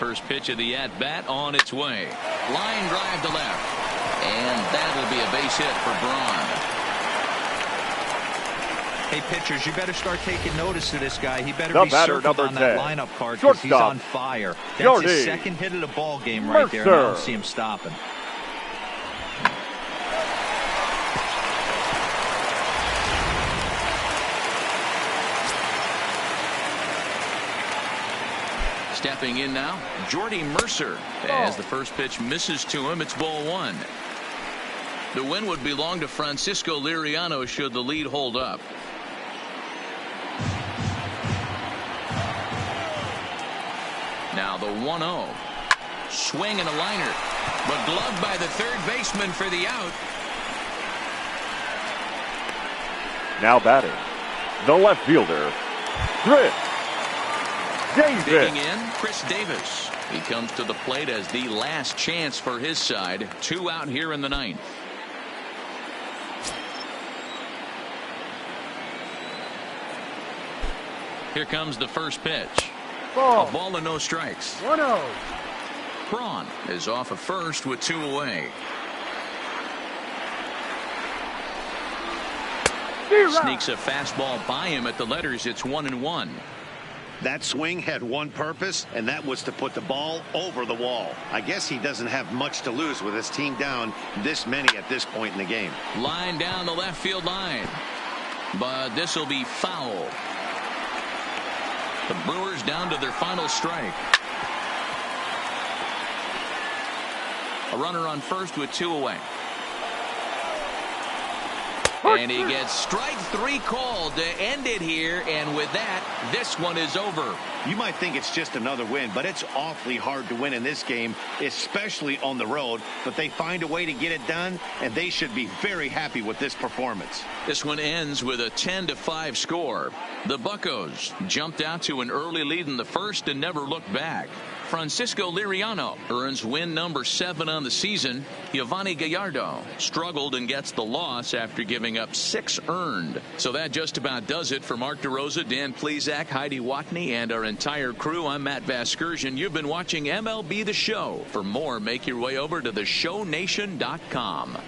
First pitch of the at-bat on its way. Line drive to left. And that'll be a base hit for Braun. Hey, pitchers, you better start taking notice of this guy. He better The be batter, circled number on that 10. lineup card because he's Shortstop. on fire. That's Jordy his second hit of the ball game right there. And I don't see him stopping. Stepping in now, Jordy Mercer. As the first pitch misses to him, it's ball one. The win would belong to Francisco Liriano should the lead hold up. Now the 1-0. Swing and a liner. But gloved by the third baseman for the out. Now batting, the left fielder, Chris Davis. Digging in, Chris Davis. He comes to the plate as the last chance for his side. 2 out here in the ninth. Here comes the first pitch. Ball. A ball and no strikes. 1-0. Braun is off at first with 2 away. Sneaks a fastball by him at the letters. It's 1-1. That swing had one purpose, and that was to put the ball over the wall. I guess he doesn't have much to lose with his team down this many at this point in the game. Line down the left field line. But this will be foul. The Brewers down to their final strike. A runner on first with 2 away. And he gets strike 3 called to end it here. And with that, this one is over. You might think it's just another win, but it's awfully hard to win in this game, especially on the road. But they find a way to get it done, and they should be very happy with this performance. This one ends with a 10-5 score. The Buccos jumped out to an early lead in the first and never looked back. Francisco Liriano earns win number 7 on the season. Giovanni Gallardo struggled and gets the loss after giving up 6 earned. So that just about does it for Mark DeRosa, Dan Plesac, Heidi Watney, and our entire crew. I'm Matt Vasgersian. You've been watching MLB The Show. For more, make your way over to theshownation.com.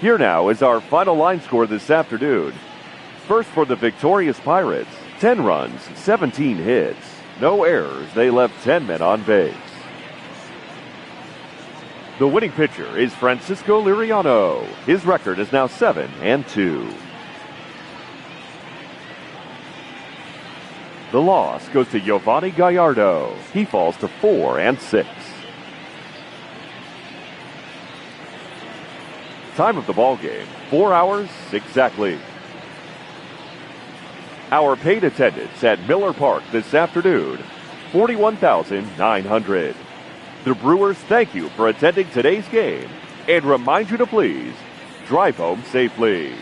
Here now is our final line score this afternoon. First for the victorious Pirates, 10 runs, 17 hits. No errors, they left 10 men on base. The winning pitcher is Francisco Liriano. His record is now 7-2. The loss goes to Giovanni Gallardo. He falls to 4-6. Time of the ball game, 4 hours exactly. Our paid attendance at Miller Park this afternoon, 41,900. The Brewers thank you for attending today's game and remind you to please drive home safely.